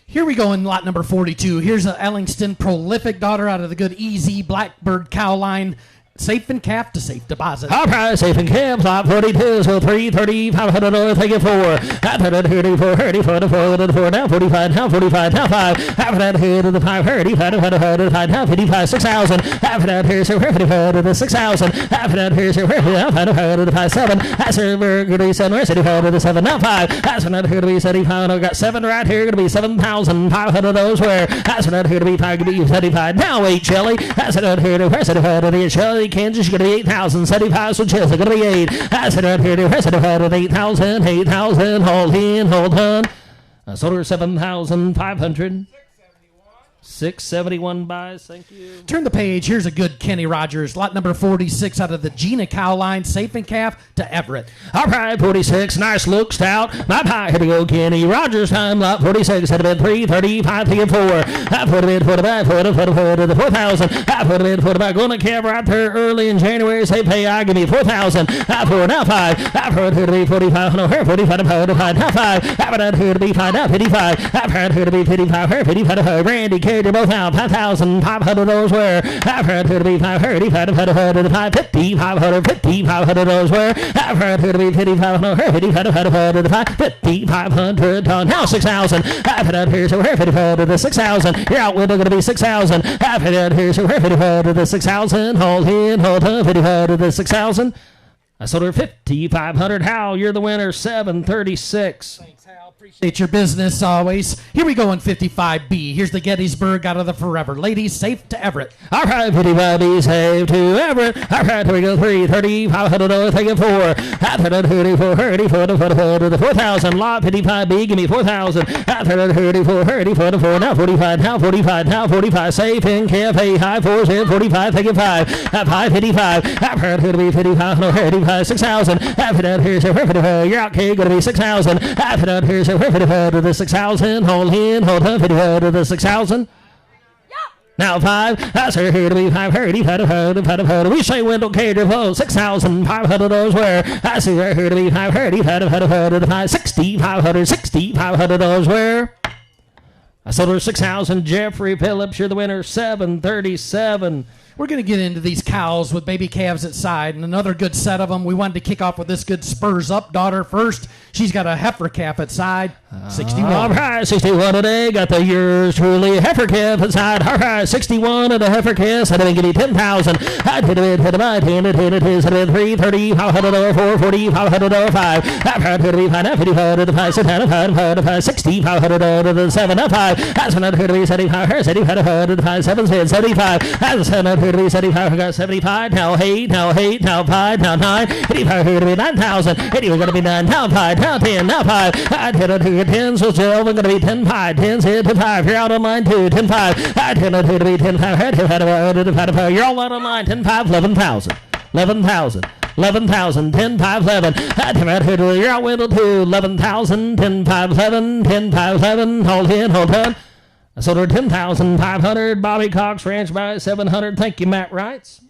Here we go in lot number 42. Here's a Ellingston prolific daughter out of the good Easy Blackbird cow line. Safe and calf to safe deposit. All right, safe and calf, lot 42, so 330, 500 north, take it 4. After that, 34, 34, 4, now 45, now 45, now 5. After that, here to the 5, 35, 5, now 55, 6,000. After that, here's your 55 to the 6,000. After that, here's your 55 to the 5, 7. That's your burger to be 7, 75 to the 7, now 5. That's when that here to be 75. I've got 7 right here, going to be 7,500 those where. That's when that here to be 5, going to be 75. Now 8, Shelley. That's when that here to be 75 to the Shelley. Kansas, you're going to be 8,000. 75, so Chelsea, going to be 8. That's it right here to 8,000, 8,000. Hold in, hold on. Sold her 7,500. 671 buys, thank you. Turn the page. Here's a good Kenny Rogers. Lot number 46 out of the Gina cow line. Safe and calf to Everett. All right, 46. Nice look, stout. My pie, here we go, Kenny Rogers time. Lot 46. Had been 335, 3 and 4. I put him in for the back, put him to the 4,000. I put him in for the back. Going to calf right there early in January. Say, pay, I give me 4,000. I put now 5. I put here to be 45. No, her 45 to 5. Now 5. I put here to be 5. Now 55. I put here to be 55. Her 55 to 5. Randy carried both out. 5,500 those where. I've heard here to be 530, 550, 5,500 those where. I've heard here to be 5,500, 5,500. Now 6,000. I've heard here so we're 55 to the 6,000. You're out with going to be 6,000. I've heard here so we're 55 to the 6,000. Hold in, hold on, 55 to the 6,000. I sold her 5,500. Hal, you're the winner, 736. Thanks, Hal. Appreciate your business always. Here we go in 55B. Here's the Gettysburg out of the Forever. Ladies, safe to Everett. All right, 55B, safe to Everett. All right, here we go, 330, 500, take it 4. After that, 34, 34, to the 4,000. Lot 55B, give me 4,000. After that, 34, 34, to 4. Now 45, now 45, now 45. Safe in cafe, high 4s in 45, take it 5. At 555. After that, here to be 55, no, 35. 6,000. After that, here's a 55. You're out, Kate, going to be 6,000. After that, here's a 55 to the 6,000. Hold in, hold on, 55 to the 6,000. Now 5. That's here to be 530. We say Wendell Cage 6,500 those where. I see right here to be 530. 6,500 those where. I sold her 6,000. Jeffrey Phillips, you're the winner, 737. We're going to get into these cows with baby calves at side and another good set of them. We wanted to kick off with this good Spurs Up daughter first. She's got a heifer calf at side, 61. All right, 61 today. Got the yours truly heifer calf at side. All right, 61 and a heifer calf. I'd have been getting 10,000. I'd hit it, hit it, I'd hit it, I'd 330, 500, 440, 500, 5. I've heard to be 550, 5, 60, 500, 7, 5. That's when I'd heard to be 75, 5, 7, 75. That's when I'd heard to be 75. I got 75. Now 8, now 8, now 5, now 9. 85 here to be 9,000. 80 we're going to be 9, now 5, now 10, now 5. I'd hit it to 10, so 12, we're going to be 10, 5. 10's hit to 5. You're out on line 2, 10, 5. I'd hit it to be 10, 5. You're all out on line 10, 5, 11,000. 11,000. 11,000, 10, 5, 11. You're out window 2, 11,000, 10, 5, 11, 10, 5, 11. Hold in, hold on. I sold her 10,500. Bobby Cox Ranch by 700. Thank you, Matt Wrights.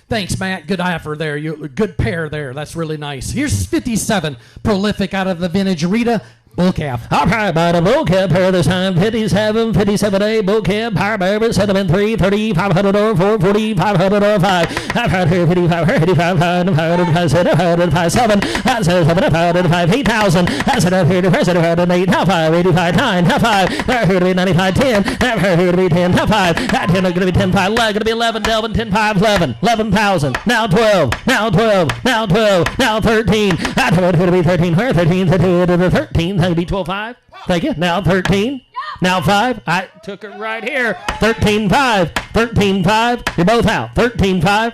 Thanks, Matt. Good heifer there. You good pair there. That's really nice. Here's 57. Prolific out of the vintage Rita. Bull calf. All right, by the bull calf pair this time. 57, 57A bull calf. Power bearer, 7 3, 30, 500 or 440, 500 or 5. I've heard here 55, 55, 5, 5, 7. That's 7, 5, 8,000. That's it up here to President 8, now 5, 85, 9, now 5. They're here to be 95, 10. They're here to be 10, now 5. That 10 is going to be 10, 5, going to be 11, Delvin, 10, 5, 11, 11,000. Now 12, now 12, now 12, now 13. That's here to be 13, where 13 to the 13. That'd be 12.5. Thank you. Now 13. Now 5. I took it right here. 13.5. 13.5. You're both out. 13.5.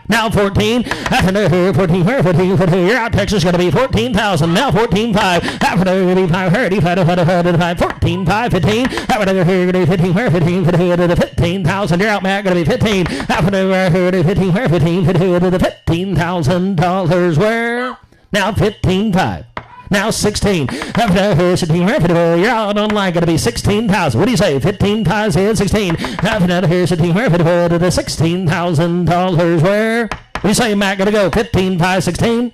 Now 14. After here, 14. Where 14? 14. You're out. Texas going to be 14,000. Now 14.5. After going to be 5. 14.5. 15. After here going to be 15. Where 15? 15,000. You're out, Matt. Going to be 15. After here going to be 15. Where 15? $15,000. Where? Now 15.5. Now 16. After here, 16. You're out online. Going to be 16,000. What do you say? 15 pies in 16. After here, 16. To the $16,000. Where? What do you say, Matt? Going to go 15 pies 16.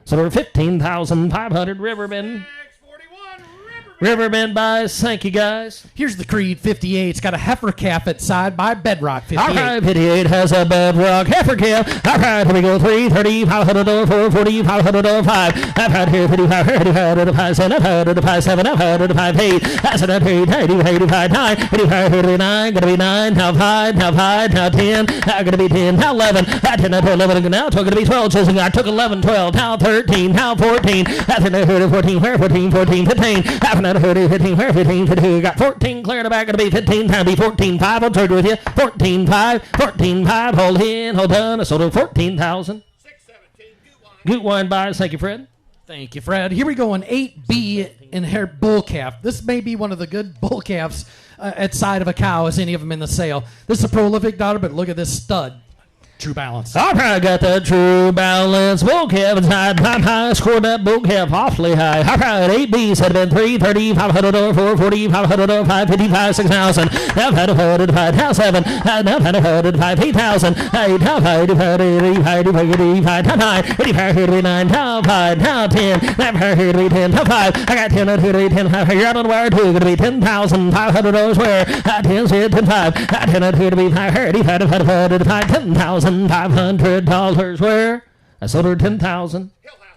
So we're 15,500 Riverbend. 41 Riverbend. Riverbend buys. Thank you, guys. Here's the Creed 58. It's got a heifer calf at side by Bedrock 58. All right, 58 has a Bedrock heifer calf. All right, here we go. 330, 500 over 440, 500 over 5. I've had here 55, 35, 85, 7, I've had 85, 7, I've had 85, 8. That's an 85, 9, 85, 39, gonna be 9, now 5, now 5, now 10, now gonna be 10, now 11, now 10, now 11, now it's gonna be 12, Chisholm. I took 11, 12, now 13, now 14, that's an 14, where 14, 14, 15, half an 15, where 15, 15, got 14, clear the back, gonna be 15, time be 14, 5, I'll trade with you, 14, 5, 14, 5, hold in, hold on, I sold it 14,000. 617, Goot wine buys, thank you, Fred. Thank you, Fred. Here we go, an 8B inherit bull calf. This may be one of the good bull calves at side of a cow as any of them in the sale. This is a prolific daughter, but look at this stud. True Balance. All right, got the True Balance bull calf inside. High, scored that bull calf awfully high. All right, 8Bs had been 330, 500 over 440, 500 over 555, 6,000. Now had a hundred, now 7. Now had a hundred, 8,000. 8, now 5, 85, 85, now 9, 85, 89, now 5, now 10. Now here to be 10, now 5. I got 10, here to be 10. You're out on the wire too. Going to be 10,500 over where? 10, 10, 5. 10, here to be 5, 10,000. $500 where? I sold her 10,000.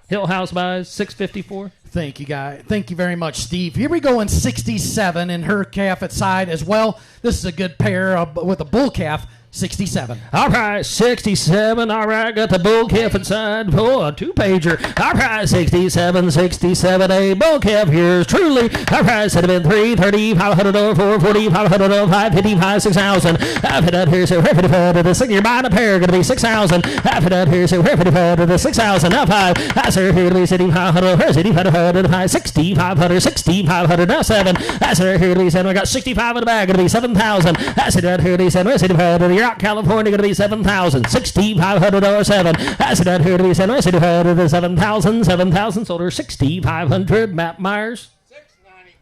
Hill House buys 654. Thank you, guy. Thank you very much, Steve. Here we go in 67 and her calf at side as well. This is a good pair with a bull calf. 67. All right, 67. All right, got the bull calf inside. Oh, a two-pager. All right, 67, 67. A bull calf. Here's truly. All right, said have been 330, 500 over 440, 500 over 555, 6,000. I've hit out here, so where to the 6. You're buying a pair, going to be 6,000. I've hit out here, so where to the 6,000. Now 5. I sir here to be city 500. Where's city 500? 6,500, 6,500. Now 7. I sir here to be 7. I got 65 in the bag, going to be 7,000. I said out here to be 7. Where's city 500? You're out California, going to be 7,000. 6,500 over 7. I said out here to be 7. Where's city 500? 7,000. 7,000. Sold her 6,500. Matt Myers.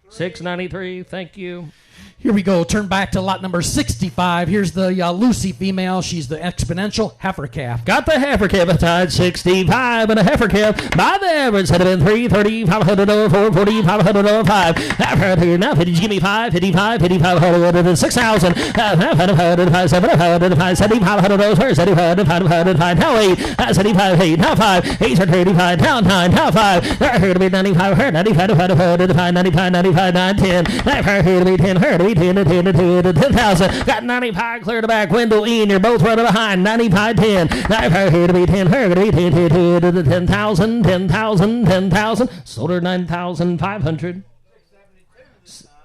693. Thank you. Here we go. Turn back to lot number 65. Here's the Lucy female. She's the exponential heifer calf. Got the heifer calf inside 65 and a heifer calf. By the average, had been 330, 500 over 440, 500 over 5. I've here now 50. Give me 5, 55, 5,500, 6,000. 500, 5,700, 5,700 over 7,500, 5, now 8. 75, 8, now 5. 8 are 35, now 9, now 5. They're here to be 95, 95, 95, 95, 95, 9, 10. They're here to be 10, here to be 10 to 10 to 10 to 10,000. Got 95 clear to back. Wendell, Ian, you're both running behind. 95, 10. Now here to be 10. Here to be 10 to the 10,000. 10,000. 10,000. Sold her 9,500.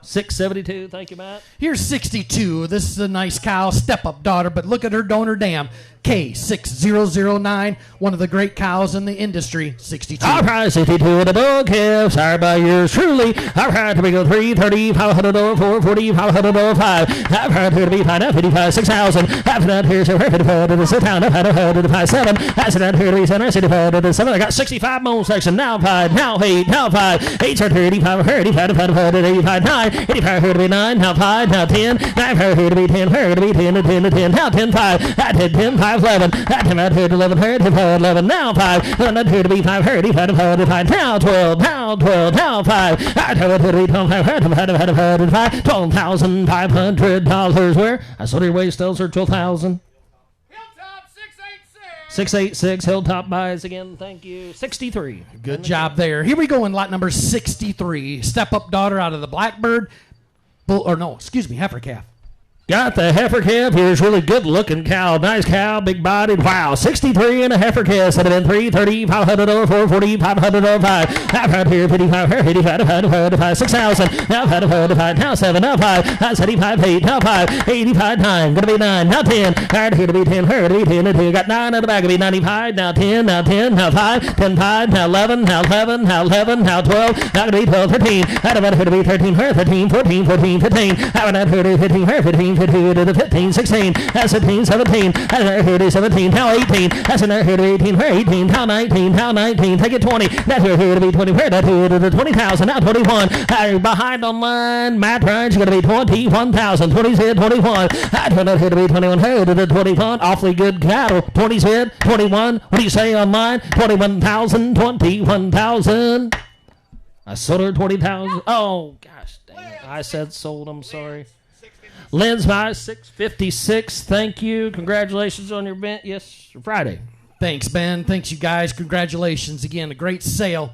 672. Thank you, Matt. Here's 62. This is a nice cow, step-up daughter, but look at her donor dam. K6009, one of the great cows in the industry. 62. All right, 62 in the bull calf. Sired by yours truly. All right, here we go. 330, 500 over 440, 500 over 5. All right, here to be 5, 55, 6,000. After that, here's a 55 to the 6 down. I've had a 57. That's that here to be 7, 65 to the 7. I got 65 more section. Now 5, now 8, now 5. 8's are 35, 35, 85, 9. 85 here to be 9, now 5, now 10. Now here to be 10, here to be 10 to 10 to 10. Now 10, 5. I did 10, 5. 11. That came out here to 11. Here to 11. Now 5. Then here to be 5. Here to be 5. Now 12. Now 12. Now 5. I told it to be 12. $12,500. Where? I sold your waist stills for 12,000. Hilltop 686. 686 Hilltop buys again. Thank you. 63. Good job there. Here we go in lot number 63. Step-up daughter out of the Blackbird. Heifer calf. Got the heifer calf. Here's really good looking cow. Nice cow, big bodied. Wow, 63 and a heifer calf. Said it in 330, 500 over 440, 500 over 5. I've had here 55, 85, 5, 6,000. Now 5, now 7, now 5. Now 75, 8, now 5, 85, 9. Gonna be 9, now 10. Right here to be 10, here to be 10, 2. Got 9 in the back. Gonna be 95, now 10, now 10, now 5, 10, 5, now 11, now 11, now 11, now 12. Now gonna be 12, 13. Out of that here to be 13, here 13, 14, 14, 15. Out of that here to be 15, here 15. To the 15, 16, that's 17, 17, that's here to 17, now 18, that's in there here to 18, where 18, now 19, now 19, take it 20, that's here to be 20, where that here to the 20,000, now 21, behind on line, Matt Ryan's going to be 21,000, 20 said 21, I turn out here to be 21, here to the 21, awfully good cattle, 20 said 21, what do you say on line, 21,000, 21,000. I sold her 20,000. Oh, gosh dang it. I said sold. I'm sorry. Lynn's my 656. Thank you. Congratulations on your event. Yes, Friday. Thanks, Ben. Thanks, you guys. Congratulations again. A great sale.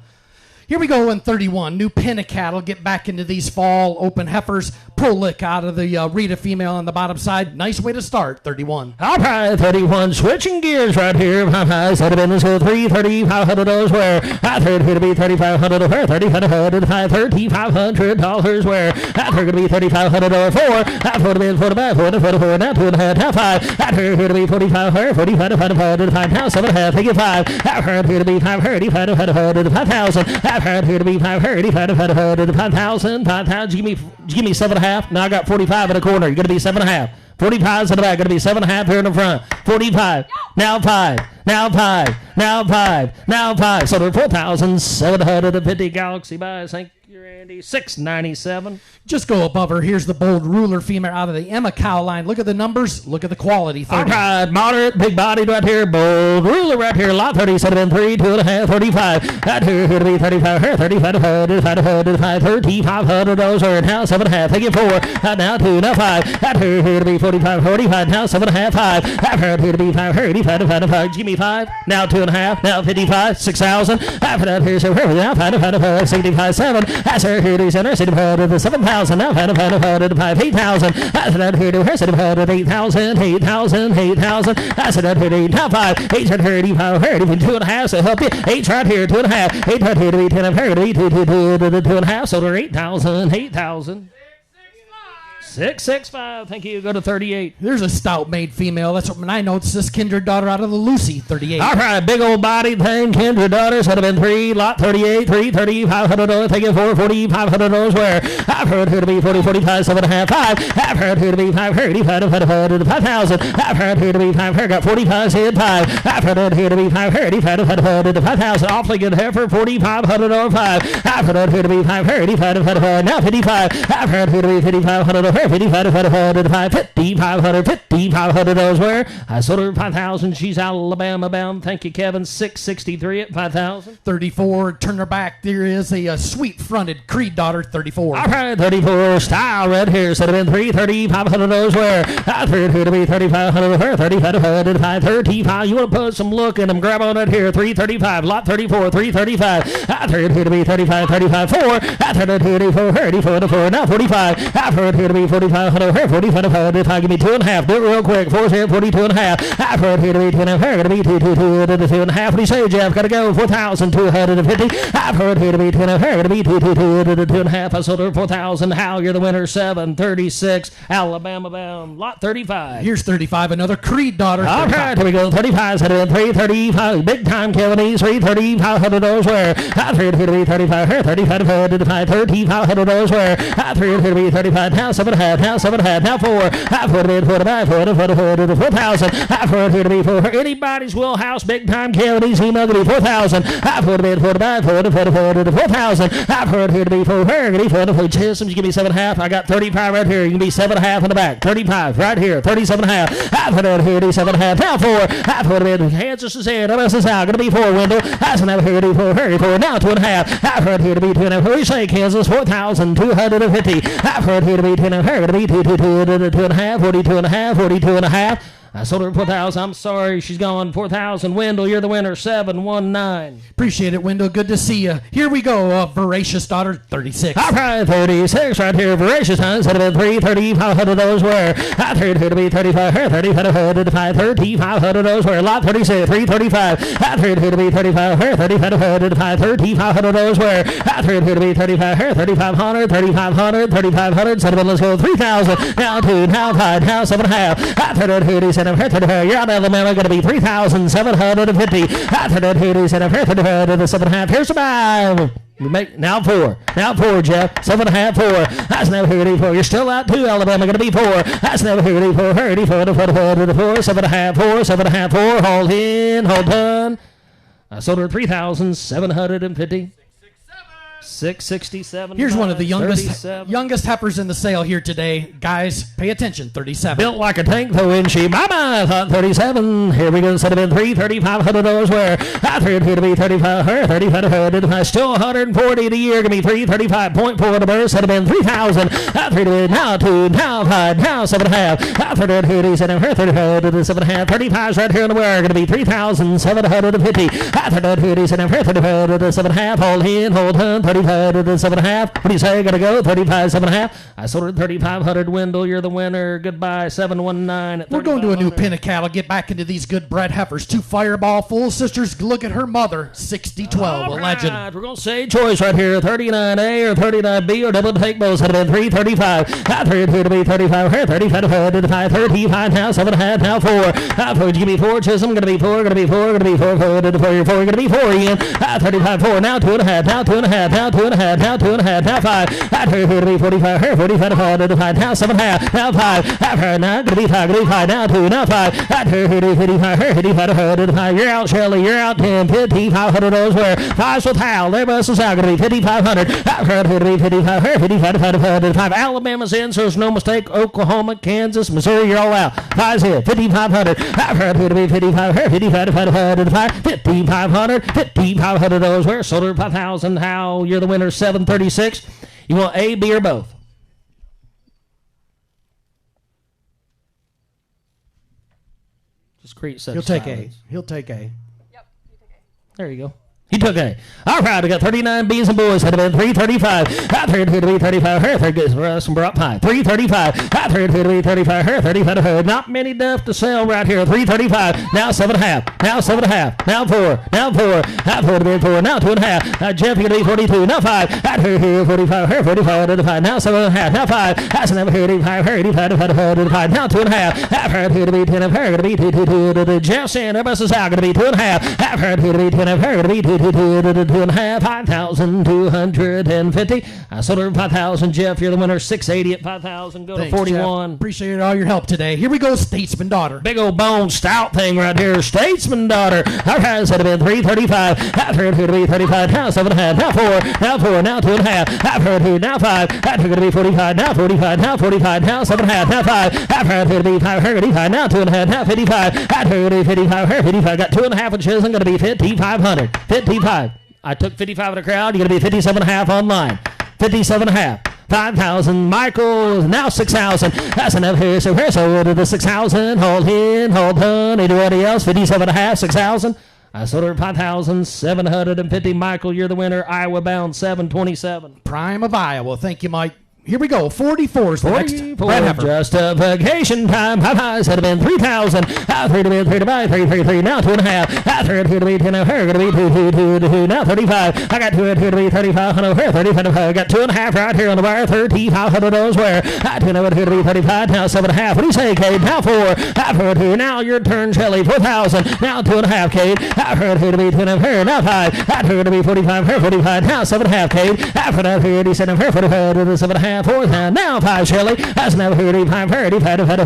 Here we go in 31. New Pinna cattle. Get back into these fall open heifers. Pull lick out of the Rita female on the bottom side. Nice way to start, 31. All right, 31. Switching gears right here. I said it in this $3,500 where I heard here to be $3,500 where $3,500 where I heard to be $3,500 for. I heard to be 45, 44, now 2.5, now 5. I heard here to be 45, 45, 5, now 7.5, take it 5. I heard here to be 5,000. I heard here to be 5,000, 5,000. Give me 7.5. Now I got 45 in the corner. You're going to be 7.5. 45's in the back. Going to be 7.5 here in the front. 45. Now 5. Now 5. Now 5. Now 5. So they're 4,750 Galaxy buys. Thank you, Randy. 697. Just go above her. Here's the bold ruler female out of the Emma cow line. Look at the numbers. Look at the quality. 30. All right, moderate, big bodied right here. Bold ruler right here. Lot 30, 7 3, 2.5, 35. That here to be 35. 3,500, 3,500 dollars. Now 7.5. Take it 4. Now 2. Now 5. That here to be 45. 45. Now 7.5. 5. That here to be 5. 35. Give me 5. Now 2.5. Now 55. 6,000. After that here, so here now 5. 65. 7. That's here to be 7,000. 7,000. Now 5,000. 8,000. That's that here to her. 8,000. 8,000. 8,000. That's that here to now 5. 835. 2.5. So help you. 8 right here. 2.5. 8 right here to be 10. 2.5. So they're 8,000. 8,000. 665. Thank you. Go to 38. There's a stout-made female. That's what I know. It's this kindred daughter out of the Lucy, 38. All right, big old body thing. Kindred daughters would have been 3. Lot 38. 3. $3,500. Take it 4. $4,500. Where I've heard here to be 40. 45. 7.5. 5. I've heard here to be 5. 5,000. I've heard here to be 5. Got 45. Said 5. I've heard here to be 5. 5,000. Awfully good heifer. $4,500. 5. I've heard here to be 5. Now 55. I've heard here to be 5,500. $5,500 where I sold her 5,000. She's Alabama bound. Thank you, Kevin. 663 at 5,000. 34. Turn her back. There is a sweet fronted Creed daughter, 34. All right, 34. Style red here. Should have been $3,500 where I heard here to be 3,500 where 3,500. You want to put some look in them? Grab on it here. 335. Lot 34. 335. I heard here to be 35. 4. I heard here to be 34. Now 45. I've heard here to be 4,500. 45. Give me 2.5. Do it real quick. 4 here. 42.5. I've heard here to be 2.5. Going to be 2.5. What do you say, Jeff? Got to go. 4,250. I've heard here to be 2.5. Going to be 2.5. I sold her 4,000. How you're the winner. 736. Alabama bound. Lot 35. Here's 35. Another Creed daughter. All right, here we go. 35. Said it 335. Big time, Kevin. $3,500 where I heard here to be 35. $3,500 where I heard here to be 35. Now 7.5. Now 7.5. Now 4. I've heard it 45. 4,000. I've heard here to be 4. Anybody's wheelhouse. Big time, Kevin. Email to be 4,000. I've heard it 45. 4,000. I've heard here to be 4. Systems, give me 7.5. I got 35 right here. You can be 7.5 in the back. 35 right here. 37.5. I've heard it here to be 7.5. Now 4. I've heard it. Kansas is here. MS is out. Going to be 4. Wendell. I've heard here to be 4. Now 2.5. I've heard here to be 2.5. What do you say, Kansas? 4,250. I've heard here to be 2.5. Going to be 2.5. 42.5. I sold her 4,000. I'm sorry. She's gone. 4,000. Wendell, you're the winner. 719. Appreciate it, Wendell. Good to see you. Here we go. Voracious daughter, 36. All right, 36 right here. Voracious times. Instead of $3,500 where I heard here to be 35. $3,500 where lot 36. 335. I heard here to be 35. $3,500 where I heard here to be 35. 3,500. Instead of let's go 3,000. Now 2. Now 5. Now 7.5. I heard here to be you're out of Alabama, going to be 3,750. I heard here to be 7.5. Here's 5. Now 4. Now 4, Jeff. 7.5, 4. That's never here to 4. You're still out 2, Alabama. Going to be 4. That's never here to 4. 7.5, 4. Hold in. Hold done. I sold her 3,750. 667. Here's one of the 37. youngest heifers in the sale here today. Guys, pay attention. 37. Built like a tank, though, isn't she? Bye-bye. Thought 37. Here we go. Set up in $3,500 where I threw it here to be 35. Her 35. Still 140 a year. Give me 335.4 to burst. Set up in 3,000. I threw it now 2, now 5, now 7.5. I threw it here to set up her 35 to 7.5. 35's right here in the wire. Going to be 3,750. I threw it here to set up her 35 to 7.5. Hold in, hold on. 35 to 7.5. What do you say? Gotta go. 35, 7.5. I sold her 3,500. Wendell, you're the winner. Goodbye. 719 at We're going to a new pen of cattle. Get back into these good bred heifers. 2 Fireball full sisters. Look at her mother. 60-12. A legend. Right. We're going to say choice right here. 39A or 39B or double take both. Had been 335. I threw it here to be 35. Her 35 to 35. 35 now. 7.5 now 4. I threw it. Give me 4. Chisholm. Gonna be 4. Gonna be 4. Gonna be 4. 4 to 4. You're 4. Gonna be 4 again. 35 4. Now 2.5. Now 2.5. Now 2.5. Now 2.5. Now 5. I threw it here to be 45. Her 45 to 5 to 5. Now 7.5. Now 5. After now gonna be 5. Gonna be 5. Now 2. Now 5. I threw it here to 55. Her 55 to 5 to 5. You're out, Shelley. You're out. 10. $5,500 where 5's with Hal. Their bus is out. Gonna be 5,500. I threw it here to be 55. Her 55 to 5 to 5 to 5. Alabama's in, so there's no mistake. Oklahoma, Kansas, Missouri, you're all out. 5's here. 5,500. I threw it here to be 55. Her 55 to 5 to 5 to 5. 5,500. $5,500 where sold her 5,000. Hal, you're the winner. 736. You want A, B, or both? Just create such He'll take silence. A. He'll take A. Yep, you take A. There you go. He took A. All right, we got 39 B's and boys. Had been 335. I threw it here to be 35. Her 30 gets Russ and brought pie. 335. I threw it here to be 35. Her 35 to her. Not many enough to sell right here. 335. Now 7.5. Now 7.5. Now 4. Now 4. I threw it to be 4. Now 2.5. Jeff, you're going to be 42. Now 5. I threw it here 45. Her 45 to 5. Now 7.5. Now 5. That's another here 85. Her 85 to 5. Now 2.5. I threw it here to be 10 of her. Going to be 2. Jeff saying her bus is out. Going to be 2.5. I threw it here to be 10 of her. Going to be 2. 2.5, 5,250. I sold her 5,000. Jeff, you're the winner. 680 at 5,000. Go Thanks, to 41. Jeff. Appreciate all your help today. Here we go, Statesman Daughter. Big old bone stout thing right here. Statesman Daughter. Our guys had been 335. After it here to be 35. Now 7.5. Now 4. Now 4. Now 2.5. After it here. Now 5. After it to be 45. Now 45. Now 45. Now 7.5. Now 5. After it here to be 5. Her 55. Now 2.5. Now 55. After it to be 55. Her 55. Got 2.5 inches. I'm going to be 5,500. 55. I took 55 in the crowd. You're going to be 57.5 online. 57.5. 5,000. Michael now 6,000. That's enough here. So here's over to 6,000. Hold in. Hold on. Anybody else? 57.5. 6,000. I sold her 5,750. Michael, you're the winner. Iowa bound 727. Prime of Iowa. Thank you, Mike. Here we go. 44 is the next. 44. Justification time. Popeyes had been 3,000. I threw to be 3 to buy 3. Now 2.5. I threw it here to be 10 of her. Going to be 2. Now 35. I got to it here to be 35 of her. 35 of her. Got 2.5 right here on the wire. $3,500 where I turned it here to be 35. Now 7.5. What do you say, Cade? Now 4. I threw it here. Now your turn, Shelley. 4,000. Now 2.5, Cade. I threw it here to be 10 of her. Now 5. I threw it to be 45. Her 45. Now 7.5, Cade. I threw it here to be 7 of her. 45 to the 7.5. 4th down. Now 5, Shelley. That's now here to be 5. Her 85 to 5.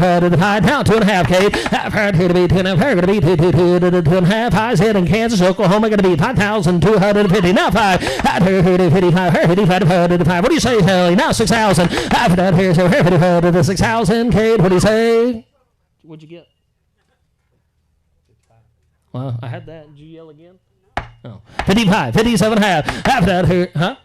Now 2.5, Cade. I threw it here to be 10 of her. Going to be 2.5. Highs hit in Kansas, Oklahoma. Going to be 5,250. Now 5. I threw it here to 55. Her 55 to 5. What do you say, Shelley? Now 6,000. After that here, so her 55 to the 6,000. Cade, what do you say? What'd you get? Well, I had that. Did you yell again? No. 55, 57.5. After that here, huh?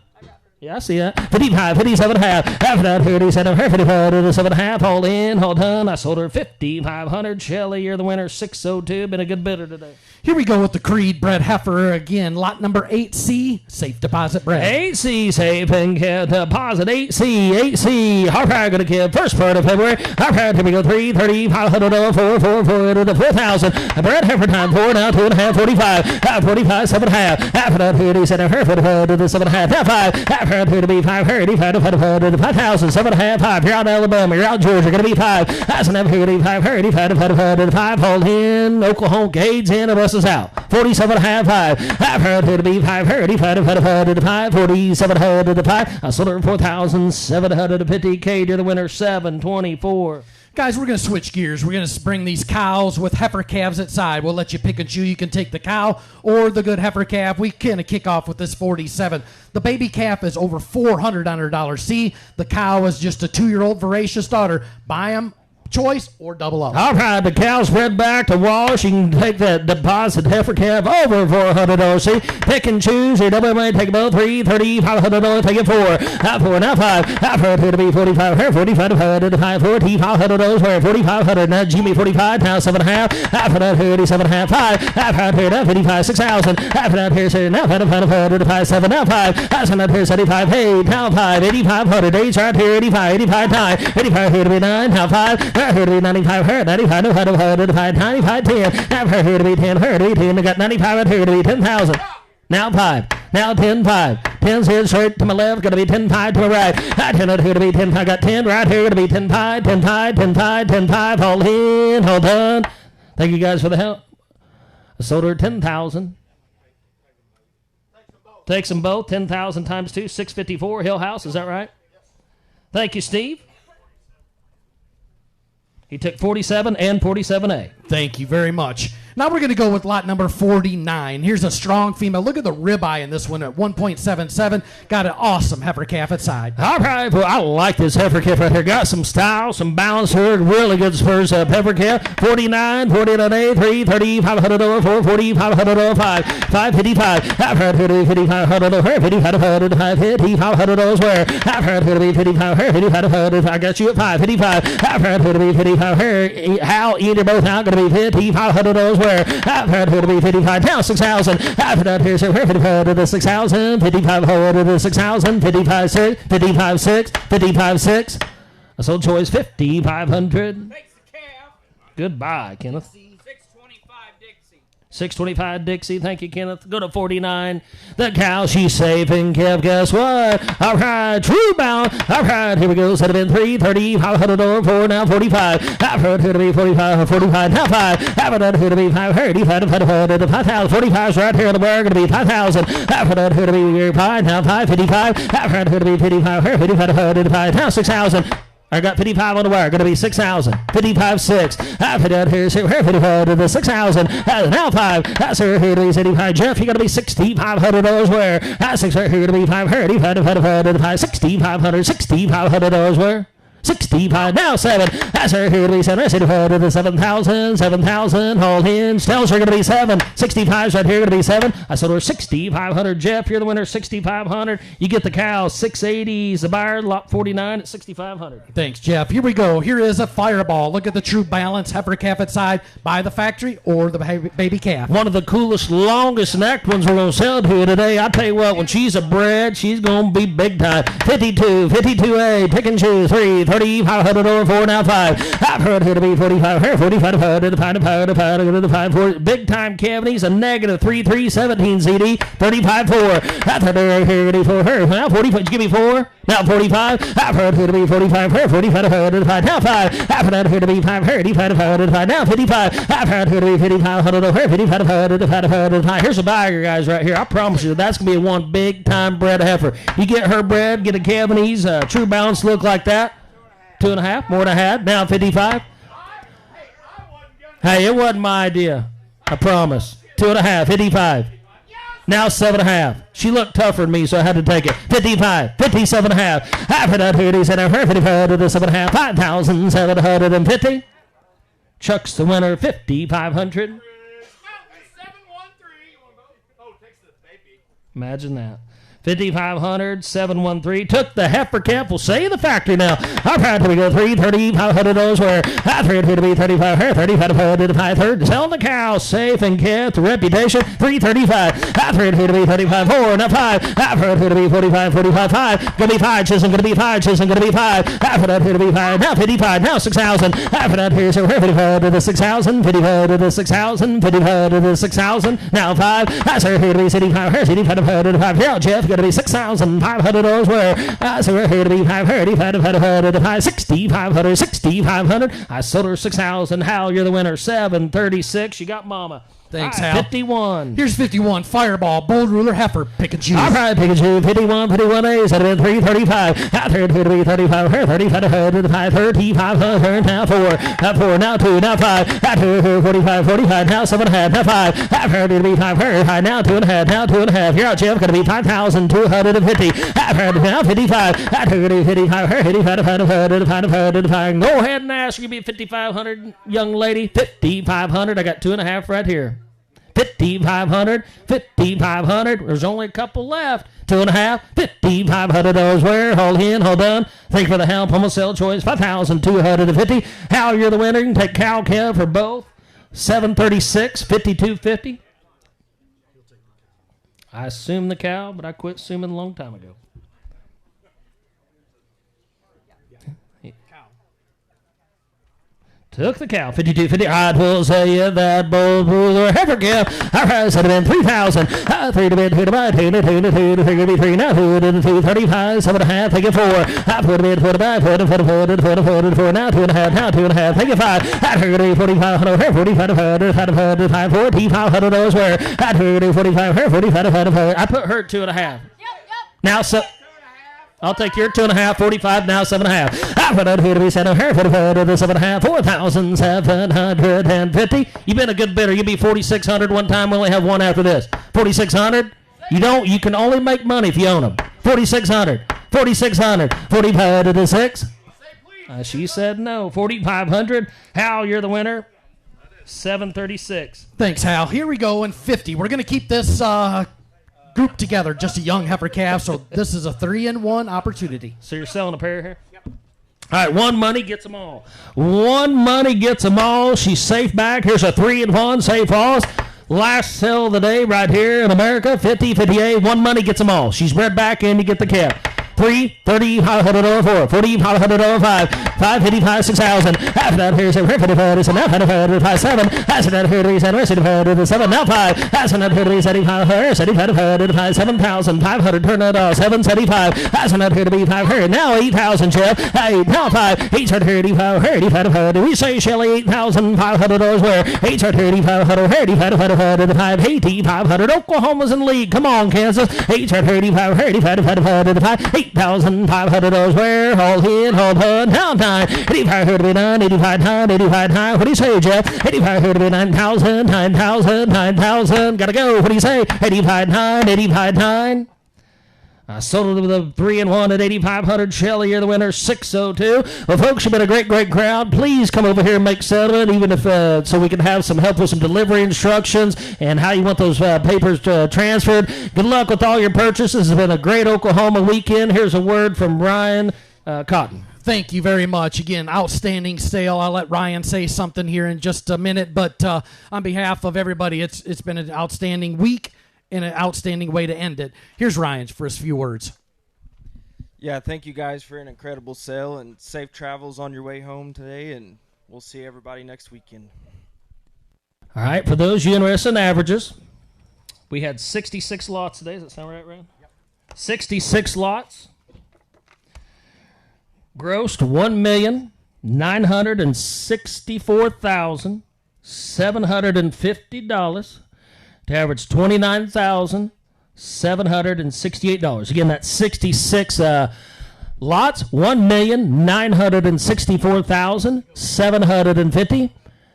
Yeah, I see that. 55, 57.5. After that, 37, her 55 to the 7.5. Hold in, hold on. I sold her 5,500. Shelley, you're the winner. 602. Been a good bidder today. Here we go with the Creed bred heifer again. Lot number 8C, safe deposit bred. 8C, safe and deposit. 8C. Our prior going to give first part of February. Our prior, here we go. 3,500. 4 to the 4,000. Bred heifer time 4 now 2.5. 45. 45, 7.5. After that, 37, her 45 to the 7.5. Now 5. After that, here to be 5. Her 85 to 5,000. 7.5. 5. You're out Alabama. You're out Georgia. Going to be 5. That's enough here to be 5. Her 85 to 5. Hold in. Oklahoma Gates in. The bus is out. 47.5. 5. I've heard her to be 5. Her 85 to 5. 47 to 5. I sold her 4,750. Cade, you're the winner. 724. Guys, we're going to switch gears. We're going to bring these cows with heifer calves at side. We'll let you pick and choose. You can take the cow or the good heifer calf. We kind of kick off with this 47. The baby calf is over $400 on her dollar C. The cow is just a 2-year-old voracious daughter. Buy them. Choice or double up. All right, the cow's bred back to wash. You can take that deposit heifer calf over $400. See, pick and choose. Your double may take about $3, $30, $500. Take it $4, now $5. After to be $45. Here $45 to $5, $40, $500. Where $4,500 now Jimmy $45 now $7.5. After that here $7.5, $5. After here now $55, $6,000. After that here say now $5 to $5, $7 now $5. After that here $75, hey now $5, $8,500. Days right here $85 time. $85 here to be $9 now $5. Here to be 95, her 95, no, 95, 10. After here to be 10, her to be 10. I got 95 right here to be 10,000. Now 5, now 10, 5. 10's here straight to my left, gonna be 10, 5 to my right. 10 right here to be 10, I got 10 right here to be 10, 5, 10, 5, 10, 5, 10, 5. Hold in, hold on. Thank you guys for the help. I sold her 10,000. Takes them both, 10,000 times 2, 654. Hill House, is that right? Thank you, Steve. He took 47 and 47A. Thank you very much. Now we're going to go with lot number 49. Here's a strong female. Look at the ribeye in this one at 1.77. Got an awesome heifer calf at side. All right, well, I like this heifer calf right here. Got some style, some balance here. Really good spurs up. Heifer calf, 49, 49A, 330, $500, 440, $500, 5, 555. I've heard her to be $5,500, her 55, 550, $500 where? I've heard her to be 55, her 55, I got you at 555. I've heard her to be 55, her, how either both out going to be $5,500 where? I've heard her to be 55, now 6,000. I've heard here, so her 55 to the 6,000, 55 to the 6,000, 55, 6, 55, 6, 55, 6. I sold choice 5,500. Takes the calf. Goodbye, Kenneth. 625 Dixie. 625 Dixie, thank you, Kenneth. Go to 49. The cow, she's safe and kept. Guess what? All right, true bound. All right, here we go. Set it in 330, $500, 4 now 45. I've heard her to be 45, 45 now 5. I've heard her to be 5, 35, 5,000. 45's right here on the bar, going to be 5,000. I've heard her to be 5 now 555. I've heard her to be 55, 55 now 6,000. I got 55 on the wire. Going to be 6,000. 55, 6. I put out here, 55 to the 6,000. Now 5. That's her here to be 75. Jeff, you're going to be $6,500 where? That's 6 right here to be 5. 35 to 5, $6,500 where? 65, now 7. That's her here to be 7. 65 to the 7,000. 7,000. Hold hands. Tells her going to be 7. 65's right here going to be 7. I sold her 6,500. Jeff, you're the winner. 6,500. You get the cow. 680 is the buyer. Lot 49 at 6,500. Thanks, Jeff. Here we go. Here is a fireball. Look at the true balance. Heifer calf at side. Buy the factory or the baby calf. One of the coolest, longest necked ones we're going to sell to you today. I tell you what, when she's a bred, she's going to be big time. 52, 52A. Pick and choose. 3, 500 4 now 5. I've heard her to be 45. Her 45 to the 5 4. Big time cavities. A negative 317 CD. 35 4. I've heard her to be for her. Now 45. Give me 4. Now 45. I've heard her to be 45. Her 45 to the 5. Now 5. I've heard her to be 5. Her 55 to the 5. Now 55. I've heard her to be 5,500. Her 55 to the 5. Here's a buyer, guys, right here. I promise you that's going to be one big time bred heifer. You get her bred, get a cavities, true balance look like that. 2.5, more than I had. Now 55. Hey, it wasn't my idea. I promise. 2.5, 55. Now 7.5. She looked tougher than me, so I had to take it. 55, 57.5. After that, here it is. And I've heard 55 to the 7.5. 5,750. Chuck's the winner. 5,500. Imagine that. 5,500, 713. Took the heifer calf. We'll say the factory now. All right, here we go. 330, $500 where I've heard here to be 35. Her 35 to the 5 Sell the cow. Safe and kept. Reputation. 335. I've heard here to be 35. 4, now 5. I've heard here to be 45. 45, 5. Gonna be 5. Chisholm gonna be 5. Chisholm gonna be 5. I've heard here to be 5. Now 55. Now 6,000. I've heard here so 55 to the 6,000. 55 to the 6,000. 55 to the 6,000. Now 5. That's her here to be 65. Her 65 to the 5. Now Jeff. going to be $6,500 where so we're here to be 6,500. I sold her 6,000. Hal, you're the winner. 736. You got Mama. Thanks, Hal. Hal. 51. Here's 51. Fireball, Bold Ruler, Heifer, Pick and Choose. All right, pick and choose. 51 A's. That have been 335. Out there, 35. 3,500. Now 4. Now 4. Now 2. Now 5. Out there, 45. Now 7.5. Now 5. After to be 5. High. Now 2.5. Now 2.5. Here out, Jeff. Going to be 5,250. After now 55. After 55. 55. Go ahead and ask. You be 5,500, young lady. 5,500. I got 2.5 right here. 5,500. There's only a couple left. 2.5. $5,500 where? Hold in, hold on. Thank you for the help. Almost sell choice. 5,250. Hal, you're the winner. You can take Cal, Kev for both. 736. 5,250. I assume the cow, but I quit assuming a long time ago. Took the cow, 52.50. I will say that Bold Ruler Heifer Gift. Our price had been 3,000. 3 to bid, 2 to buy, 2 to 2 to 2 to 3 to be 3. Now 2 to 2, 35, 7.5. Take it 4. 4 to bid, 4 to buy, 4 to 4 to 4 to 4 to 4 to 4. Now 2.5. Now 2.5. Take it 5. 2 to 4,500. 45 $4,500 where? 2 to 45. 45. I put her at 2.5. Now so. I'll take your 2.5, 45, now 7.5. I put out here to be 7.5, 4,750. You've been a good bidder. You'll be 4,600 one time. We only have one after this. 4,600. You can only make money if you own them. 4,600. 45 to 6. She said no. 4,500. Hal, you're the winner. 736. Thanks, Hal. Here we go in 50. We're going to keep this group together, just a young heifer calf, so this is a 3-in-1 opportunity. So you're selling a pair here? Yep. All right, one money gets them all. One money gets them all. She's safe back. Here's a 3-in-1 safe loss. Last sell of the day right here in America, 50, 58. One money gets them all. She's bred back in to get the calf. 3, 30, $500, 4, 40, $500, 5, 555, 6,000. After that, here's a 55, is now 55, 7. After that, here is a 7, now 5. After that, here is 75, 7,500, turn it off, 775. After that, here to be 5, here, now 8,000, Jeff. 8, now 5, 835, we say, Shelly, $8,500 where? 835, 8,500, Oklahoma's in the league. Come on, Kansas. 835, 8,500 where? Hold in, hold on, now 9. 85 to be 9, 85 9, 85 9. What do you say, Jeff? 85 to be 9,000, 9,000, 9,000. Gotta go. What do you say? 85 9, 85 9. I sold it with a 3-in-1 at 8,500. Shelly, you're the winner, 602. Well, folks, you've been a great, great crowd. Please come over here and make settlement, even if so we can have some help with some delivery instructions and how you want those papers transferred. Good luck with all your purchases. It's been a great Oklahoma weekend. Here's a word from Ryan Cotton. Thank you very much. Again, outstanding sale. I'll let Ryan say something here in just a minute, but on behalf of everybody, it's been an outstanding week and an outstanding way to end it. Here's Ryan for his few words. Yeah, thank you guys for an incredible sale and safe travels on your way home today, and we'll see everybody next weekend. All right, for those you interested in averages, we had 66 lots today. Does that sound right, Ryan? Yep. 66 lots. Grossed $1,964,750. To average $29,768. Again, that's 66 lots, $1,964,750.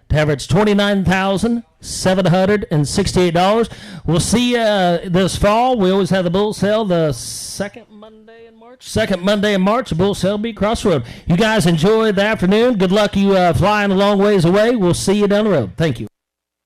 To average $29,768. We'll see you this fall. We always have the bull sale the second Monday in March. The bull sale will be Crossroad. You guys enjoy the afternoon. Good luck you flying a long ways away. We'll see you down the road. Thank you.